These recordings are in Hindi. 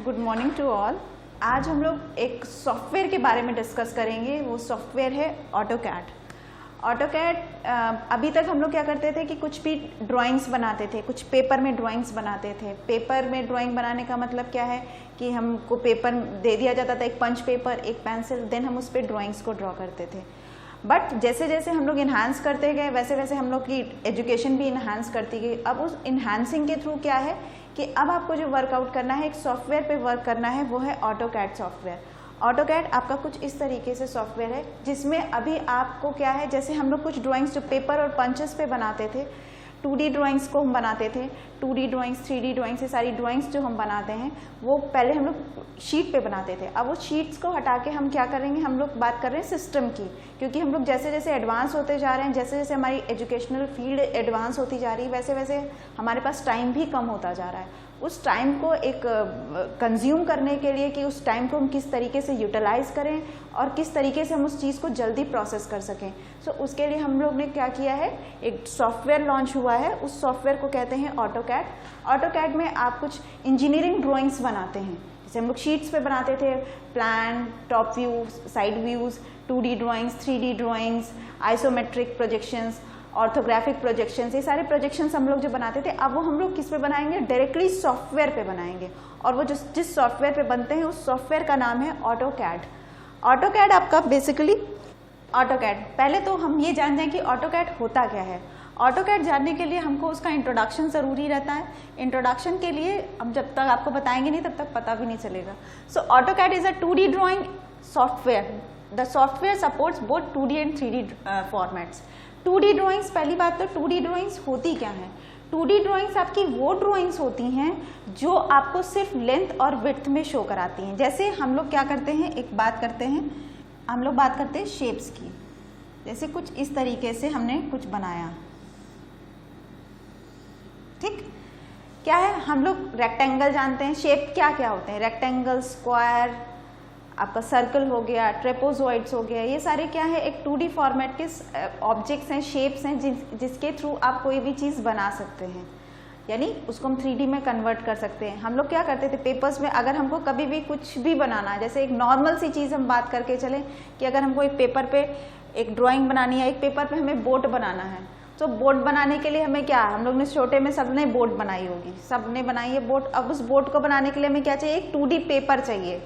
Good morning to all. आज हम लोग एक सॉफ्टवेयर के बारे में डिस्कस करेंगे। वो सॉफ्टवेयर है ऑटोकैड। ऑटोकैड अभी तक हम लोग क्या करते थे कि कुछ भी ड्राइंग्स बनाते थे, कुछ पेपर में ड्राइंग्स बनाते थे। पेपर में ड्राइंग बनाने का मतलब क्या है कि हमको पेपर दे दिया जाता था, एक पंच पेपर, एक पेंसिल, देन हम उस पर ड्राइंग्स को ड्रॉ करते थे। बट जैसे जैसे हम लोग इन्हांस करते गए वैसे वैसे हम लोग की एजुकेशन भी इन्हांस करती गई। अब उस इन्हांसिंग के थ्रू क्या है कि अब आपको जो वर्कआउट करना है, एक सॉफ्टवेयर पे वर्क करना है, वो है ऑटोकैड सॉफ्टवेयर। ऑटोकैड आपका कुछ इस तरीके से सॉफ्टवेयर है जिसमें अभी आपको क्या है, जैसे हम लोग कुछ ड्राइंग्स जो पेपर और पंचेस पे बनाते थे, 2D ड्राइंग्स को हम बनाते थे, 2D ड्राइंग्स, 3D ड्राइंग्स, ये सारी ड्राइंग्स जो हम बनाते हैं वो पहले हम लोग शीट पे बनाते थे। अब वो शीट्स को हटा के हम क्या करेंगे, हम लोग बात कर रहे हैं सिस्टम की, क्योंकि हम लोग जैसे जैसे एडवांस होते जा रहे हैं, जैसे जैसे हमारी एजुकेशनल फील्ड एडवांस होती जा रही है, वैसे वैसे हमारे पास टाइम भी कम होता जा रहा है। उस टाइम को एक कंज्यूम करने के लिए कि उस टाइम को हम किस तरीके से यूटिलाइज करें और किस तरीके से हम उस चीज़ को जल्दी प्रोसेस कर सकें, सो उसके लिए हम लोग ने क्या किया है, एक सॉफ्टवेयर लॉन्च हुआ है। उस सॉफ्टवेयर को कहते हैं ऑटोकैड। ऑटोकैड में आप कुछ इंजीनियरिंग ड्राइंग्स बनाते हैं, जैसे हम लोग शीट्स पे बनाते थे, plan, top view, side views, 2D drawings, 3D drawings, isometric projections, orthographic projections, ये सारे प्रोजेक्शंस हम लोग जो बनाते थे, अब वो हम लोग किस पे बनाएंगे, डायरेक्टली सॉफ्टवेयर पे बनाएंगे। और वो जिस सॉफ्टवेयर पे बनते हैं उस सॉफ्टवेयर का नाम है ऑटोकैड। ऑटोकैड आपका बेसिकली ऑटोकैड, पहले तो हम ये जान जाएं कि ऑटोकैड होता क्या है। ऑटोकैड जानने के लिए हमको उसका इंट्रोडक्शन ज़रूरी रहता है। इंट्रोडक्शन के लिए हम जब तक आपको बताएंगे नहीं तब तक पता भी नहीं चलेगा। So AutoCAD is a 2D drawing software. The software supports both 2D and 3D formats. 2D drawings, पहली बात तो 2D ड्राइंग्स होती क्या है। 2D ड्राइंग्स आपकी वो ड्राइंग्स होती हैं जो आपको सिर्फ लेंथ और विड्थ में शो कराती हैं। जैसे हम लोग क्या करते हैं, एक बात करते हैं, हम लोग बात करते हैं शेप्स की। जैसे कुछ इस तरीके से हमने कुछ बनाया, ठीक, क्या है, हम लोग रेक्टेंगल जानते हैं, शेप क्या क्या होते हैं, रेक्टेंगल, स्क्वायर, आपका सर्कल हो गया, ट्रेपोजॉइड्स हो गया, ये सारे क्या है, एक 2D फॉर्मेट के ऑब्जेक्ट्स हैं, शेप्स हैं जिसके थ्रू आप कोई भी चीज़ बना सकते हैं, यानी उसको हम 3D में कन्वर्ट कर सकते हैं। हम लोग क्या करते थे पेपर्स में, अगर हमको कभी भी कुछ भी बनाना है, जैसे एक नॉर्मल सी चीज़ हम बात करके चलें कि अगर हमको एक पेपर पे एक ड्राइंग बनानी है, एक पेपर पे हमें बोट बनाना है, तो बोट बनाने के लिए हमें क्या, हम लोग ने छोटे में सबने बोट बनाई होगी, सबने बनाई है बोट। अब उस बोट को बनाने के लिए हमें क्या चाहिए, एक 2D पेपर चाहिए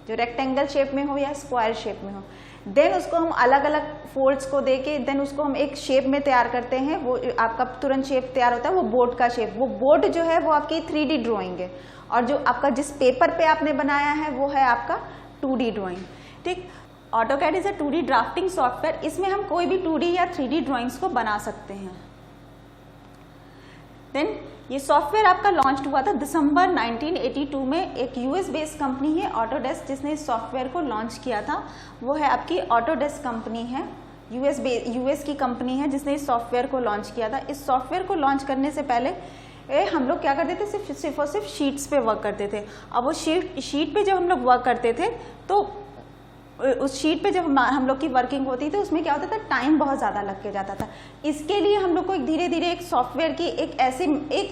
जो रेक्टेंगल शेप में हो या स्क्वायर शेप में हो। देन उसको हम अलग अलग फोल्ड्स को देके देन उसको हम एक शेप में तैयार करते हैं, वो आपका तुरंत शेप तैयार होता है, वो बोट का शेप। वो बोट जो है वो आपकी 3D ड्राइंग है, और जो आपका जिस पेपर पे आपने बनाया है वो है आपका 2D ड्राइंग, ठीक। AutoCAD is a 2D drafting software. इसमें हम कोई भी 2D या 3D ड्राइंग्स को बना सकते हैं। देन ये सॉफ्टवेयर आपका लॉन्च हुआ था दिसंबर 1982 में। एक यूएस बेस्ड कंपनी है ऑटोडेस्क जिसने इस सॉफ्टवेयर को लॉन्च किया था, वो है आपकी ऑटोडेस्क कंपनी है, यूएस की कंपनी है जिसने इस सॉफ्टवेयर को लॉन्च किया था। इस सॉफ्टवेयर को लॉन्च करने से पहले हम लोग क्या करते थे, सिर्फ और सिर्फ शीट्स पे वर्क करते थे। अब वो शीट पे जब हम लोग वर्क करते थे तो उस शीट पे जब हम लोग की वर्किंग होती थी उसमें क्या होता था, टाइम बहुत ज़्यादा लग के जाता था। इसके लिए हम लोग को धीरे धीरे एक सॉफ्टवेयर की एक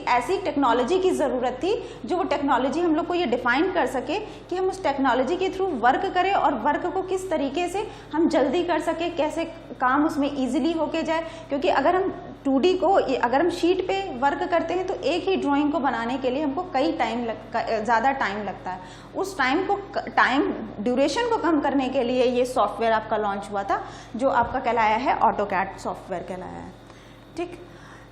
ऐसी टेक्नोलॉजी की ज़रूरत थी जो वो टेक्नोलॉजी हम लोग को ये डिफाइन कर सके कि हम उस टेक्नोलॉजी के थ्रू वर्क करें और वर्क को किस तरीके से हम जल्दी कर सके, कैसे काम उसमें ईजिली होके जाए। क्योंकि अगर हम 2D को अगर हम शीट पे वर्क करते हैं तो एक ही ड्राइंग को बनाने के लिए हमको ज़्यादा टाइम लगता है। उस टाइम ड्यूरेशन को कम करने के लिए ये सॉफ्टवेयर आपका लॉन्च हुआ था जो आपका कहलाया है ऑटोकैड सॉफ्टवेयर कहलाया है, ठीक।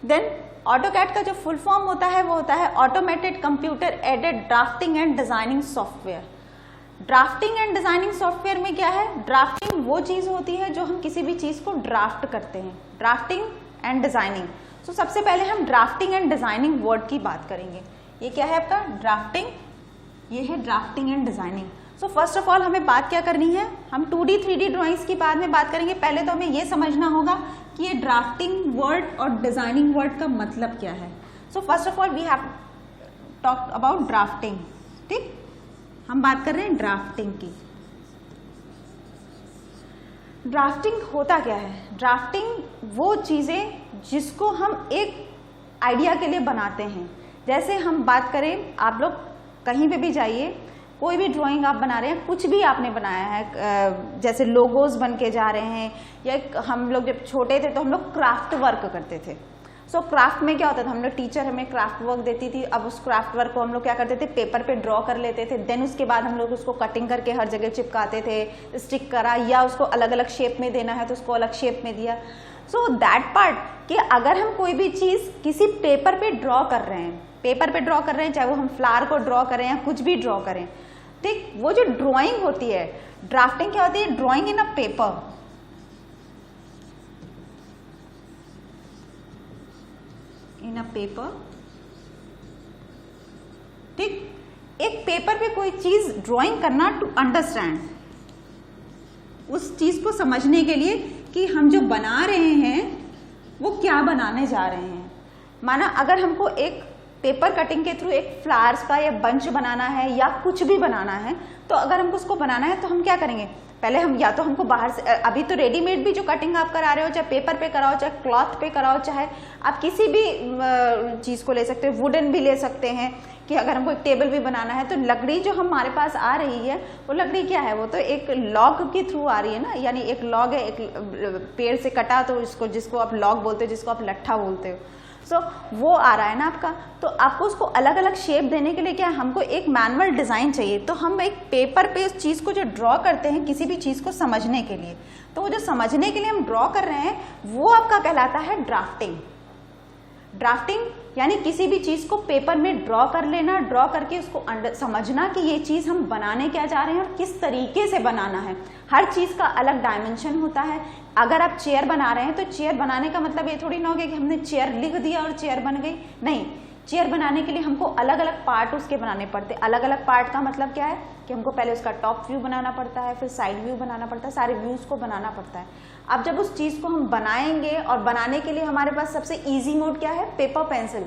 देन ऑटोकैड का जो फुल फॉर्म होता है वो होता है automated computer aided drafting and designing software. Drafting and designing software में क्या है, ड्राफ्टिंग वो चीज़ होती है जो हम किसी भी चीज़ को ड्राफ्ट करते हैं, ड्राफ्टिंग एंड डिजाइनिंग। सो सबसे पहले हम ड्राफ्टिंग एंड डिजाइनिंग वर्ड की बात करेंगे। ये क्या है आपका ड्राफ्टिंग, ये है drafting and designing. So first of all हमें बात क्या करनी है, हम 2D 3D ड्राइंग्स की बाद में बात करेंगे। पहले तो हमें ये समझना होगा कि ये ड्राफ्टिंग वर्ड और डिजाइनिंग वर्ड का मतलब क्या है। So first of all we have talk about drafting, ठीक। हम बात कर रहे हैं ड्राफ्टिंग की। ड्राफ्टिंग होता क्या है, ड्राफ्टिंग वो चीज़ें जिसको हम एक आइडिया के लिए बनाते हैं। जैसे हम बात करें, आप लोग कहीं पे भी जाइए, कोई भी ड्राइंग आप बना रहे हैं, कुछ भी आपने बनाया है, जैसे लोगोज बन के जा रहे हैं, या हम लोग जब छोटे थे तो हम लोग क्राफ्ट वर्क करते थे। सो क्राफ्ट में क्या होता था, हम लोग टीचर हमें क्राफ्ट वर्क देती थी, अब उस क्राफ्ट वर्क को हम लोग क्या करते थे, पेपर पे ड्रॉ कर लेते थे, देन उसके बाद हम लोग उसको कटिंग करके हर जगह चिपकाते थे, स्टिक करा, या उसको अलग अलग शेप में देना है तो उसको अलग शेप में दिया। सो दैट पार्ट कि अगर हम कोई भी चीज़ किसी पेपर पे ड्रॉ कर रहे हैं, पेपर पे ड्रॉ कर रहे हैं, चाहे वो हम फ्लावर को ड्रॉ करें या कुछ भी ड्रॉ करें, ठीक, वो जो ड्राइंग होती है, ड्राफ्टिंग क्या होती है, drawing in a paper, in a paper, ठीक, एक पेपर पे कोई चीज ड्राइंग करना टू अंडरस्टैंड, उस चीज को समझने के लिए कि हम जो बना रहे हैं वो क्या बनाने जा रहे हैं। माना अगर हमको एक पेपर कटिंग के थ्रू एक फ्लावर्स का या बंच बनाना है या कुछ भी बनाना है, तो अगर हमको उसको बनाना है तो हम क्या करेंगे, पहले हम या तो हमको बाहर से, अभी तो रेडीमेड भी जो कटिंग आप करा रहे हो, चाहे पेपर पे कराओ, चाहे क्लॉथ पे कराओ, चाहे आप किसी भी चीज को ले सकते हो, वुडन भी ले सकते हैं, कि अगर हमको एक टेबल भी बनाना है तो लकड़ी जो हमारे पास आ रही है वो लकड़ी क्या है, वो तो एक लॉग के थ्रू आ रही है ना, यानी एक लॉग है, एक पेड़ से कटा, तो इसको, जिसको आप लॉग बोलते हो, जिसको आप लट्ठा बोलते हो, सो वो आ रहा है ना आपका। तो आपको उसको अलग अलग शेप देने के लिए क्या है, हमको एक मैनुअल डिजाइन चाहिए, तो हम एक पेपर पे उस चीज को जो ड्रॉ करते हैं किसी भी चीज को समझने के लिए, तो वो जो समझने के लिए हम ड्रॉ कर रहे हैं वो आपका कहलाता है ड्राफ्टिंग। ड्राफ्टिंग यानी किसी भी चीज को पेपर में ड्रॉ कर लेना, ड्रॉ करके उसको समझना कि ये चीज हम बनाने क्या जा रहे हैं और किस तरीके से बनाना है। हर चीज का अलग डायमेंशन होता है। अगर आप चेयर बना रहे हैं तो चेयर बनाने का मतलब ये थोड़ी ना हो गया कि हमने चेयर लिख दिया और चेयर बन गई, नहीं, चेयर बनाने के लिए हमको अलग अलग पार्ट उसके बनाने पड़ते हैं। अलग अलग पार्ट का मतलब क्या है कि हमको पहले उसका टॉप व्यू बनाना पड़ता है, फिर साइड व्यू बनाना पड़ता है, सारे व्यूज को बनाना पड़ता है। अब जब उस चीज को हम बनाएंगे, और बनाने के लिए हमारे पास सबसे इजी मोड क्या है, पेपर पेंसिल,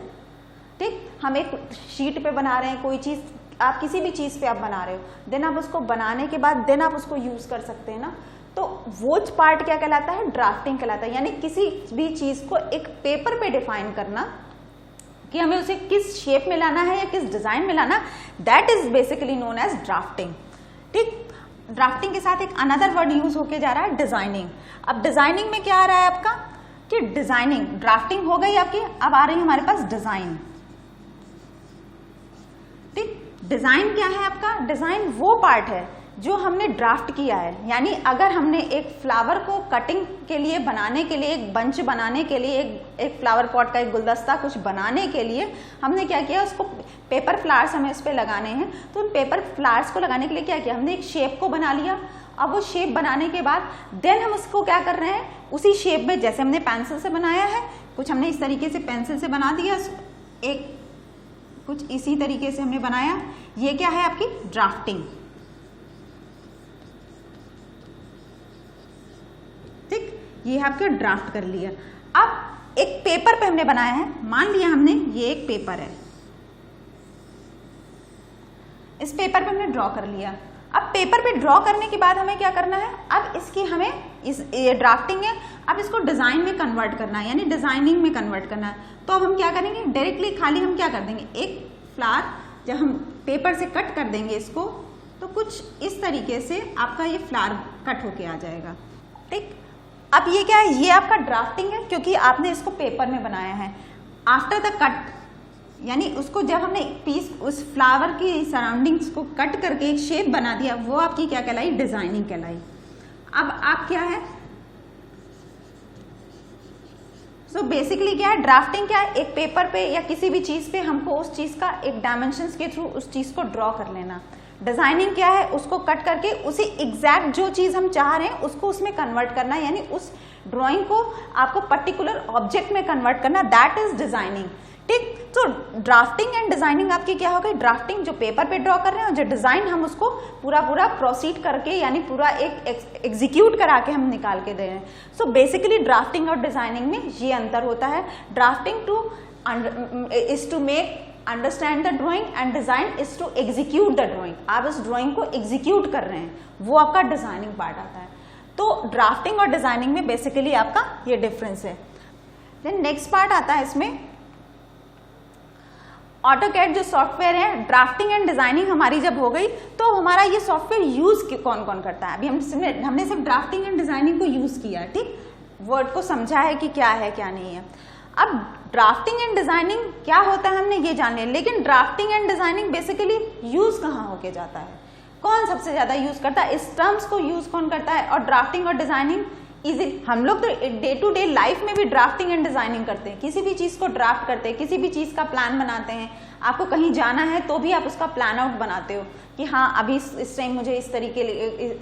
ठीक, हम एक शीट पे बना रहे हैं कोई चीज, आप किसी भी चीज पे आप बना रहे हो, देन आप उसको बनाने के बाद देन आप उसको यूज कर सकते हैं ना, तो वो पार्ट क्या कहलाता है, ड्राफ्टिंग कहलाता है। यानी किसी भी चीज को एक पेपर पे डिफाइन करना कि हमें उसे किस शेप में लाना है या किस डिजाइन में लाना, that is basically known as drafting, ठीक। ड्राफ्टिंग के साथ एक अनदर वर्ड यूज होके जा रहा है, डिजाइनिंग। अब डिजाइनिंग में क्या आ रहा है आपका कि डिजाइनिंग, ड्राफ्टिंग हो गई आपकी, अब आ रही है हमारे पास डिजाइन, ठीक। डिजाइन क्या है आपका, डिजाइन वो पार्ट है जो हमने ड्राफ्ट किया है। यानी अगर हमने एक फ्लावर को कटिंग के लिए बनाने के लिए, एक बंच बनाने के लिए, एक फ्लावर पॉट का एक गुलदस्ता कुछ बनाने के लिए हमने क्या किया, उसको पेपर फ्लावर्स हमें उस पर लगाने हैं, तो उन पेपर फ्लावर्स को लगाने के लिए क्या किया, हमने एक शेप को बना लिया। अब वो शेप बनाने के बाद देन हम उसको क्या कर रहे हैं, उसी शेप में, जैसे हमने पेंसिल से बनाया है, कुछ हमने इस तरीके से पेंसिल से बना दिया, एक कुछ इसी तरीके से हमने बनाया, ये क्या है आपकी ड्राफ्टिंग, ठीक, ये आपका ड्राफ्ट कर लिया। अब एक पेपर पे हमने बनाया है, मान लिया हमने ये एक पेपर है, इस पेपर पे हमने ड्रॉ कर लिया। अब पेपर पे ड्रॉ करने के बाद हमें क्या करना है, अब इसकी हमें ये ड्राफ्टिंग है, अब इसको डिजाइन में कन्वर्ट करना है, यानी डिजाइनिंग में कन्वर्ट करना है। तो अब हम क्या करेंगे, डायरेक्टली खाली हम क्या कर देंगे, एक फ्लावर जब हम पेपर से कट कर देंगे इसको, तो कुछ इस तरीके से आपका ये फ्लावर कट होके आ जाएगा, ठीक। अब ये क्या है, ये आपका ड्राफ्टिंग है, क्योंकि आपने इसको पेपर में बनाया है। आफ्टर द कट, यानी उसको जब हमने पीस उस फ्लावर की सराउंडिंग्स को कट करके एक शेप बना दिया, वो आपकी क्या कहलाई, डिजाइनिंग कहलाई। अब आप क्या है, सो बेसिकली क्या है, ड्राफ्टिंग क्या है, एक पेपर पे या किसी भी चीज पे हमको उस चीज का एक डायमेंशंस के थ्रू उस चीज को ड्रॉ कर लेना। डिजाइनिंग क्या है, उसको कट करके उसी एग्जैक्ट जो चीज हम चाह रहे हैं उसको उसमें कन्वर्ट करना, यानी उस ड्राइंग को आपको पर्टिकुलर ऑब्जेक्ट में कन्वर्ट करना, दैट इज डिजाइनिंग, ठीक। तो ड्राफ्टिंग एंड डिजाइनिंग आपकी क्या हो गई, ड्राफ्टिंग जो पेपर पे ड्रॉ कर रहे हैं, और जो डिजाइन हम उसको पूरा प्रोसीड करके, यानी पूरा एक एग्जीक्यूट करा के हम निकाल के दे रहे हैं। सो बेसिकली ड्राफ्टिंग और डिजाइनिंग में ये अंतर होता है। Drafting is to make understand the drawing and design is to execute the drawing, आप इस ड्राइंग को एग्जीक्यूट कर रहे हैं, वो आपका डिजाइनिंग पार्ट आता है। तो ड्राफ्टिंग और डिजाइनिंग में बेसिकली आपका ये डिफरेंस है। देन नेक्स्ट पार्ट आता है इसमें ऑटोकैड जो सॉफ्टवेयर है, ड्राफ्टिंग एंड डिजाइनिंग हमारी जब हो गई तो हमारा ये सॉफ्टवेयर यूज कौन कौन करता है? अभी हमने सिर्फ ड्राफ्टिंग एंड डिजाइनिंग को यूज किया, ठीक, वर्ड को समझा है कि क्या है क्या नहीं है। अब ड्राफ्टिंग एंड डिजाइनिंग क्या होता है हमने ये जान लिया, लेकिन drafting and designing basically use कहाँ होके जाता है, कौन सबसे ज्यादा यूज करता है, इस टर्म्स को यूज कौन करता है? और ड्राफ्टिंग और डिजाइनिंग इजी, हम लोग तो डे टू डे लाइफ में भी ड्राफ्टिंग एंड डिजाइनिंग करते हैं, किसी भी चीज को ड्राफ्ट करते हैं, किसी भी चीज का प्लान बनाते हैं। आपको कहीं जाना है तो भी आप उसका प्लान आउट बनाते हो कि हाँ अभी इस टाइम मुझे इस तरीके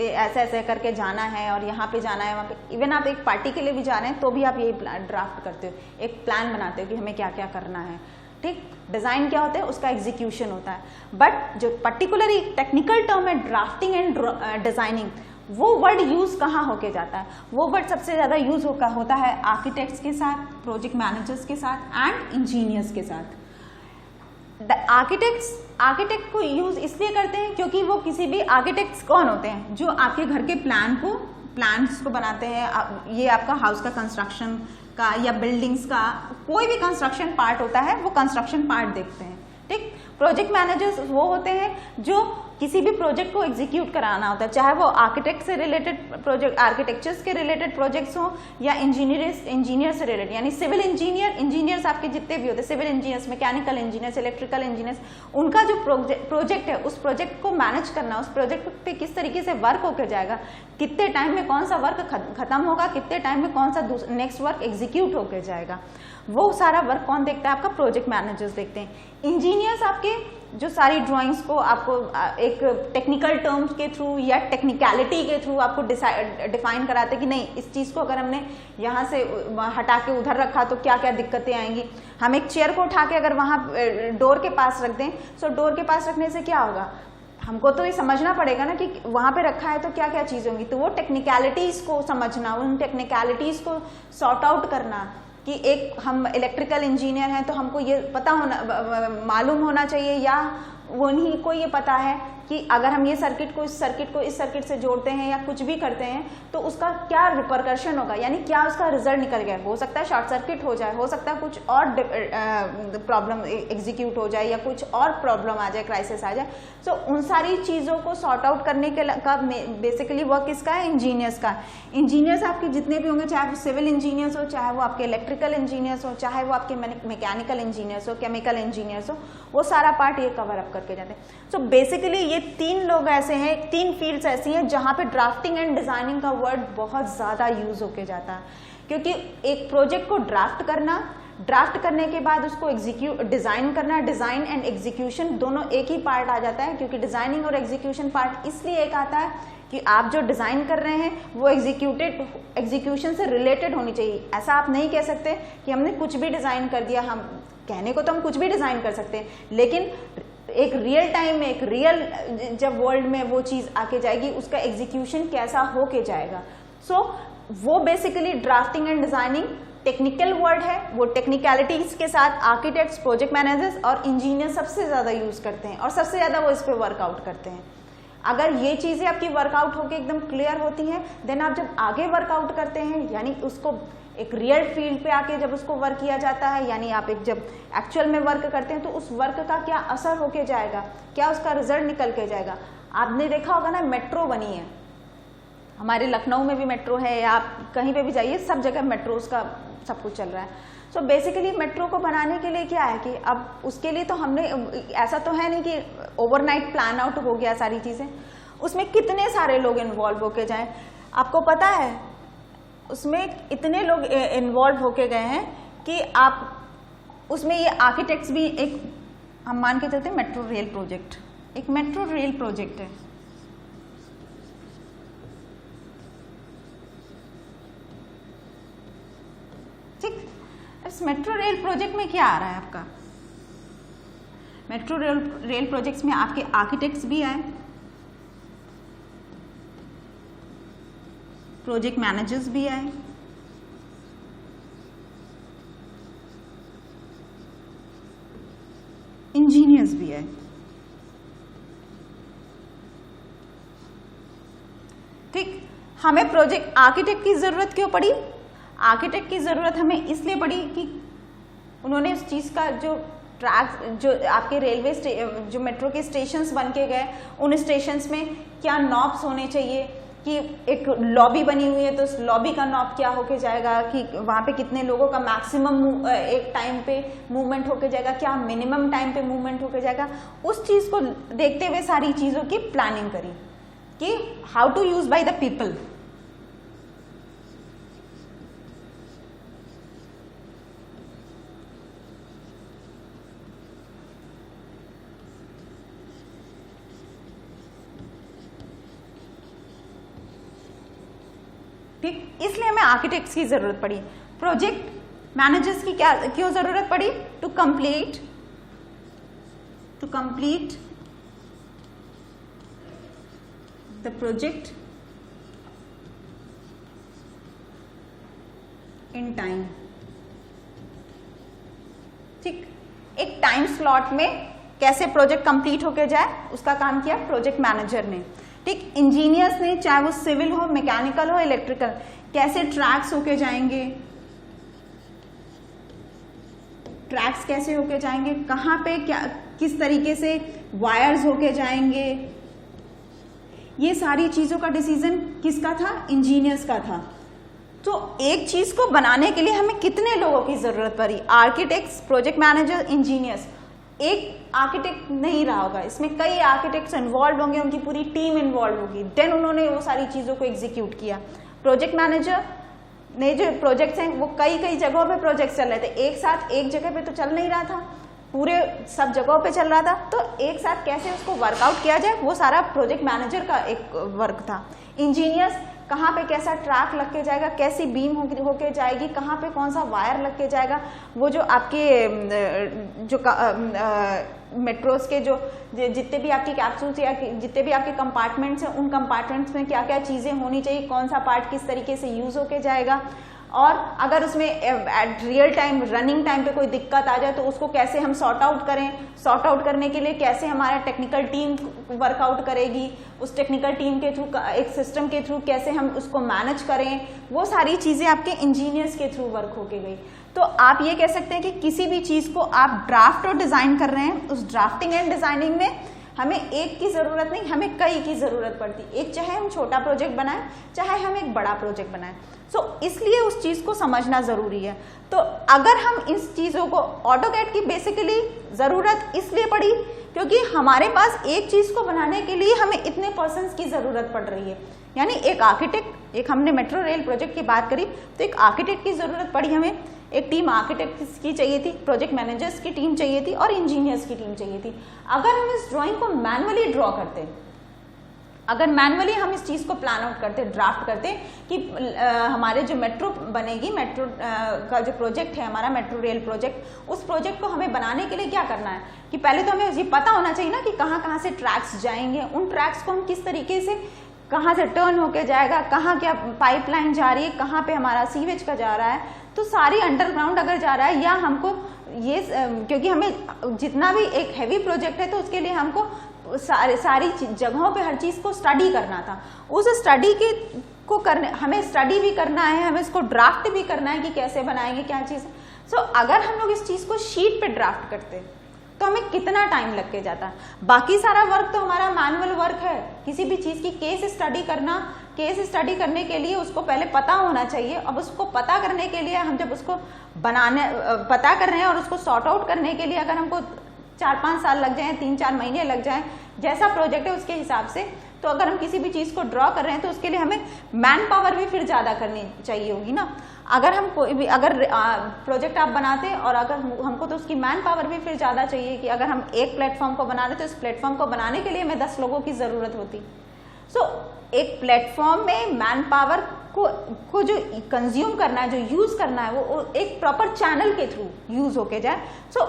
ऐसे ऐसे करके जाना है और यहाँ पे जाना है वहाँ पे। इवन आप एक पार्टी के लिए भी जा रहे हैं तो भी आप यही ड्राफ्ट करते हो, एक प्लान बनाते हो कि हमें क्या क्या करना है, ठीक। डिजाइन क्या होता है, उसका एग्जीक्यूशन होता है। बट जो पर्टिकुलरली टेक्निकल टर्म है ड्राफ्टिंग एंड डिजाइनिंग, वो वर्ड यूज कहाँ होके जाता है? वो वर्ड सबसे ज्यादा यूज होता है आर्किटेक्ट्स के साथ, प्रोजेक्ट मैनेजर्स के साथ एंड इंजीनियर्स के साथ। आर्किटेक्ट को यूज इसलिए करते हैं क्योंकि वो किसी भी, आर्किटेक्ट्स कौन होते हैं? जो आपके घर के प्लान्स को बनाते हैं। ये आपका हाउस का कंस्ट्रक्शन का या बिल्डिंग्स का कोई भी कंस्ट्रक्शन पार्ट होता है, वो कंस्ट्रक्शन पार्ट देखते हैं, ठीक। प्रोजेक्ट मैनेजर्स वो होते हैं जो किसी भी प्रोजेक्ट को एग्जीक्यूट कराना होता है, चाहे वो आर्किटेक्ट से रिलेटेड प्रोजेक्ट, आर्किटेक्चर्स के रिलेटेड प्रोजेक्ट्स हो या इंजीनियर से रिलेटेड, यानी सिविल इंजीनियर्स आपके जितने भी होते हैं, civil engineers, mechanical engineers, electrical engineers, उनका जो प्रोजेक्ट है उस प्रोजेक्ट को मैनेज करना, उस प्रोजेक्ट पे किस तरीके से वर्क होकर जाएगा, कितने टाइम में कौन सा वर्क खत्म होगा, कितने टाइम में कौन सा नेक्स्ट वर्क एग्जीक्यूट होकर जाएगा, वो सारा वर्क कौन देखता है? आपका प्रोजेक्ट मैनेजर्स देखते हैं। इंजीनियर्स आपके जो सारी ड्राइंग्स को आपको एक टेक्निकल टर्म्स के थ्रू या टेक्निकलिटी के थ्रू आपको डिफाइन कराते हैं कि नहीं, इस चीज को अगर हमने यहाँ से हटा के उधर रखा तो क्या क्या दिक्कतें आएंगी। हम एक चेयर को उठा के अगर वहाँ डोर के पास रख दें, तो डोर के पास रखने से क्या होगा? हमको तो ये समझना पड़ेगा ना कि वहां पे रखा है तो क्या क्या चीजें होंगी। तो वो टेक्निकलिटीज को समझना, उन टेक्निकलिटीज को सॉर्ट आउट करना कि एक हम इलेक्ट्रिकल इंजीनियर हैं तो हमको ये पता होना, मालूम होना चाहिए, या उन्हीं को ये पता है कि अगर हम ये सर्किट को इस सर्किट से जोड़ते हैं या कुछ भी करते हैं तो उसका क्या रिपरकशन होगा, यानी क्या उसका रिजल्ट निकल गया। हो सकता है शॉर्ट सर्किट हो जाए, हो सकता है कुछ और प्रॉब्लम एग्जीक्यूट हो जाए या कुछ और प्रॉब्लम आ जाए, क्राइसिस आ जाए। तो उन सारी चीज़ों को सॉर्ट आउट करने के का बेसिकली वर्क किसका है? इंजीनियर्स का। इंजीनियर्स आपके जितने भी होंगे, चाहे वो सिविल इंजीनियर्स हो, चाहे वो आपके इलेक्ट्रिकल इंजीनियर्स हो, चाहे वो आपके मैकेनिकल इंजीनियर्स हो, केमिकल इंजीनियर्स हो, वो सारा पार्ट ये कवर अप करके जाते हैं। सो बेसिकली ये तीन लोग ऐसे हैं, तीन फील्ड्स ऐसी हैं जहां पे ड्राफ्टिंग एंड डिजाइनिंग का वर्ड बहुत ज्यादा यूज होके जाता है, क्योंकि एक प्रोजेक्ट को ड्राफ्ट करने के बाद उसको डिजाइन करना, डिजाइन एंड एग्जीक्यूशन दोनों एक ही पार्ट आ जाता है। क्योंकि डिजाइनिंग और एग्जीक्यूशन पार्ट इसलिए एक आता है कि आप जो डिजाइन कर रहे हैं वो एग्जीक्यूशन से रिलेटेड होनी चाहिए। ऐसा आप नहीं कह सकते कि हमने कुछ भी डिजाइन कर दिया। हम कहने को तो हम कुछ भी डिजाइन कर सकते हैं, लेकिन एक रियल टाइम में, एक रियल जब वर्ल्ड में वो चीज आके जाएगी, उसका एग्जीक्यूशन कैसा होके जाएगा। सो वो basically drafting and designing technical word है। वो टेक्निकलिटीज के साथ आर्किटेक्ट्स, प्रोजेक्ट मैनेजर्स और इंजीनियर सबसे ज्यादा यूज करते हैं और सबसे ज्यादा वो इस पे वर्कआउट करते हैं। अगर ये चीजें आपकी वर्कआउट होके एकदम क्लियर होती हैं, देन आप जब आगे वर्कआउट करते हैं, यानी उसको एक रियल फील्ड पे आके जब उसको वर्क किया जाता है, यानी आप एक जब एक्चुअल में वर्क करते हैं तो उस वर्क का क्या असर होके जाएगा, क्या उसका रिजल्ट निकल के जाएगा। आपने देखा होगा ना, मेट्रो बनी है हमारे लखनऊ में भी मेट्रो है, या आप कहीं पे भी जाइए सब जगह मेट्रो का सब कुछ चल रहा है। सो बेसिकली मेट्रो को बनाने के लिए क्या है कि अब उसके लिए तो हमने, ऐसा तो है नहीं कि ओवरनाइट प्लान आउट हो गया सारी चीजें, उसमें कितने सारे लोग इन्वॉल्व होके जाएं। आपको पता है उसमें इतने लोग इन्वॉल्व होके गए हैं कि आप उसमें ये आर्किटेक्ट्स भी, एक हम मान के चलते हैं मेट्रो रेल प्रोजेक्ट, एक मेट्रो रेल प्रोजेक्ट है, ठीक। इस मेट्रो रेल प्रोजेक्ट में क्या आ रहा है आपका? मेट्रो रेल प्रोजेक्ट्स में आपके आर्किटेक्ट्स भी आए, प्रोजेक्ट मैनेजर्स भी आए, इंजीनियर्स भी आए, ठीक। हमें प्रोजेक्ट आर्किटेक्ट की जरूरत क्यों पड़ी? आर्किटेक्ट की जरूरत हमें इसलिए पड़ी कि उन्होंने उस चीज का जो ट्रैक जो आपके रेलवे जो मेट्रो के स्टेशंस बन के गए, उन स्टेशंस में क्या नॉब्स होने चाहिए, कि एक लॉबी बनी हुई है तो उस लॉबी का नॉब क्या होके जाएगा, कि वहाँ पे कितने लोगों का मैक्सिमम एक टाइम पे मूवमेंट होके जाएगा, क्या मिनिमम टाइम पे मूवमेंट होके जाएगा। उस चीज़ को देखते हुए सारी चीज़ों की प्लानिंग करी कि how to use by the people. ठीक, इसलिए हमें आर्किटेक्ट्स की जरूरत पड़ी। प्रोजेक्ट मैनेजर्स की क्या क्यों जरूरत पड़ी? To complete the project in time. ठीक, एक टाइम स्लॉट में कैसे प्रोजेक्ट कंप्लीट होके जाए, उसका काम किया प्रोजेक्ट मैनेजर ने। ठीक, इंजीनियर्स ने, चाहे वो सिविल हो, मैकेनिकल हो, इलेक्ट्रिकल, कैसे ट्रैक्स होके जाएंगे, ट्रैक्स कैसे होके जाएंगे, कहाँ पे क्या किस तरीके से वायर्स होके जाएंगे, ये सारी चीजों का डिसीजन किसका था? इंजीनियर्स का था। तो एक चीज को बनाने के लिए हमें कितने लोगों की जरूरत पड़ी? Architects, project manager, engineers. एक आर्किटेक्ट नहीं रहा होगा, इसमें कई आर्किटेक्ट्स इन्वॉल्व होंगे, उनकी पूरी टीम इन्वॉल्व होगी, देन उन्होंने वो सारी चीजों को एग्जीक्यूट किया। प्रोजेक्ट मैनेजर ने जो प्रोजेक्ट्स हैं वो कई जगहों पे प्रोजेक्ट्स चल रहे थे, एक साथ एक जगह पे तो चल नहीं रहा था, पूरे सब जगहों पे चल रहा था, तो एक साथ कैसे उसको वर्कआउट किया जाए वो सारा प्रोजेक्ट मैनेजर का एक वर्क था। इंजीनियर्स, कहाँ पे कैसा ट्रैक लग के जाएगा, कैसी बीम होके जाएगी, कहाँ पे कौन सा वायर लग के जाएगा, वो जो आपके जो मेट्रोस के जो जितने भी आपकी कैप्सूल्स या जितने भी आपके कंपार्टमेंट्स हैं, उन कंपार्टमेंट्स में क्या क्या चीज़ें होनी चाहिए, कौन सा पार्ट किस तरीके से यूज होके जाएगा, और अगर उसमें at real time running time पे कोई दिक्कत आ जाए तो उसको कैसे हम सॉर्ट आउट करें, सॉर्ट आउट करने के लिए कैसे हमारा टेक्निकल टीम वर्कआउट करेगी, उस टेक्निकल टीम के थ्रू एक सिस्टम के थ्रू कैसे हम उसको मैनेज करें, वो सारी चीज़ें आपके इंजीनियर्स के थ्रू वर्क होके गई। तो आप ये कह सकते हैं कि किसी भी चीज़ को आप ड्राफ्ट और डिज़ाइन कर रहे हैं, उस ड्राफ्टिंग एंड डिज़ाइनिंग में हमें एक की ज़रूरत नहीं, हमें कई की ज़रूरत पड़ती। एक चाहे हम छोटा प्रोजेक्ट बनाएं, चाहे हम एक बड़ा प्रोजेक्ट बनाएं, इसलिए उस चीज़ को समझना ज़रूरी है। तो अगर हम इस चीज़ों को, ऑटोकैड की बेसिकली ज़रूरत इसलिए पड़ी क्योंकि हमारे पास एक चीज़ को बनाने के लिए हमें इतने पर्सन्स की ज़रूरत पड़ रही है। यानी एक आर्किटेक्ट, एक हमने मेट्रो रेल प्रोजेक्ट की बात करी तो एक आर्किटेक्ट की ज़रूरत पड़ी, हमें एक टीम आर्किटेक्ट्स की चाहिए थी, प्रोजेक्ट मैनेजर्स की टीम चाहिए थी और इंजीनियर्स की टीम चाहिए थी। अगर हम इस ड्राइंग को मैनुअली ड्रॉ करते, अगर मैनुअली हम इस चीज़ को प्लान आउट करते, ड्राफ्ट करते कि हमारे जो मेट्रो बनेगी, मेट्रो का जो प्रोजेक्ट है हमारा मेट्रो रेल प्रोजेक्ट, उस प्रोजेक्ट को हमें बनाने के लिए क्या करना है कि पहले तो हमें ये पता होना चाहिए ना कि कहाँ कहाँ से ट्रैक्स जाएंगे, उन ट्रैक्स को हम किस तरीके से, कहाँ से टर्न होके जाएगा, कहाँ क्या पाइपलाइन जा रही है, कहाँ पे हमारा सीवेज का जा रहा है, तो सारी अंडरग्राउंड अगर जा रहा है, या हमको ये क्योंकि हमें जितना भी एक हैवी प्रोजेक्ट है तो उसके लिए हमको सारी जगहों पे हर चीज़ को स्टडी करना था। उस स्टडी के को करने, हमें स्टडी भी करना है, हमें इसको ड्राफ्ट भी करना है कि कैसे बनाएंगे क्या चीज़। अगर हम लोग इस चीज़ को शीट पे ड्राफ्ट करते तो हमें कितना टाइम लग के जाता। बाकी सारा वर्क तो हमारा मैनुअल वर्क है। किसी भी चीज़ की केस स्टडी करना, केस स्टडी करने के लिए उसको पहले पता होना चाहिए। अब उसको पता करने के लिए हम जब उसको पता कर रहे हैं और उसको सॉर्ट आउट करने के लिए अगर हमको 4-5 साल लग जाएं, 3-4 महीने लग जाएं, जैसा प्रोजेक्ट है उसके हिसाब से, तो अगर हम किसी भी चीज़ को ड्रॉ कर रहे हैं तो उसके लिए हमें मैन पावर भी फिर ज़्यादा करनी चाहिए होगी ना। अगर हम कोई भी प्रोजेक्ट आप बनाते हैं और अगर हमको तो उसकी मैन पावर भी फिर ज़्यादा चाहिए कि अगर हम एक प्लेटफॉर्म को बना रहे तो इस प्लेटफॉर्म को बनाने के लिए हमें 10 लोगों की ज़रूरत होती। एक प्लेटफॉर्म में मैन पावर को जो कंज्यूम करना है, जो यूज़ करना है, वो एक प्रॉपर चैनल के थ्रू यूज़ होके जाए।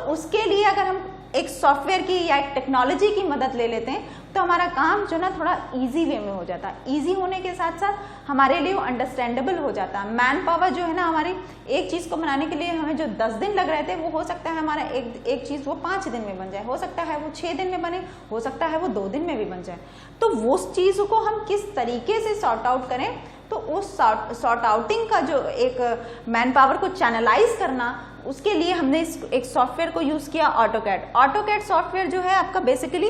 उसके लिए अगर हम एक सॉफ्टवेयर की या एक टेक्नोलॉजी की मदद ले लेते हैं तो हमारा काम जो ना थोड़ा इजी वे में हो जाता है। इजी होने के साथ साथ हमारे लिए वो अंडरस्टैंडेबल हो जाता है। मैन पावर जो है ना, हमारी एक चीज़ को बनाने के लिए हमें जो 10 दिन लग रहे थे, वो हो सकता है हमारा एक चीज़ वो 5 दिन में बन जाए, हो सकता है वो 6 दिन में बने, हो सकता है वो 2 दिन में भी बन जाए। तो वो चीज़ को हम किस तरीके से सॉर्ट आउट करें, तो उस सॉर्ट आउटिंग का जो एक मैन पावर को चैनलाइज करना, उसके लिए हमने एक सॉफ्टवेयर को यूज किया, ऑटोकैड। ऑटोकैड सॉफ्टवेयर जो है आपका बेसिकली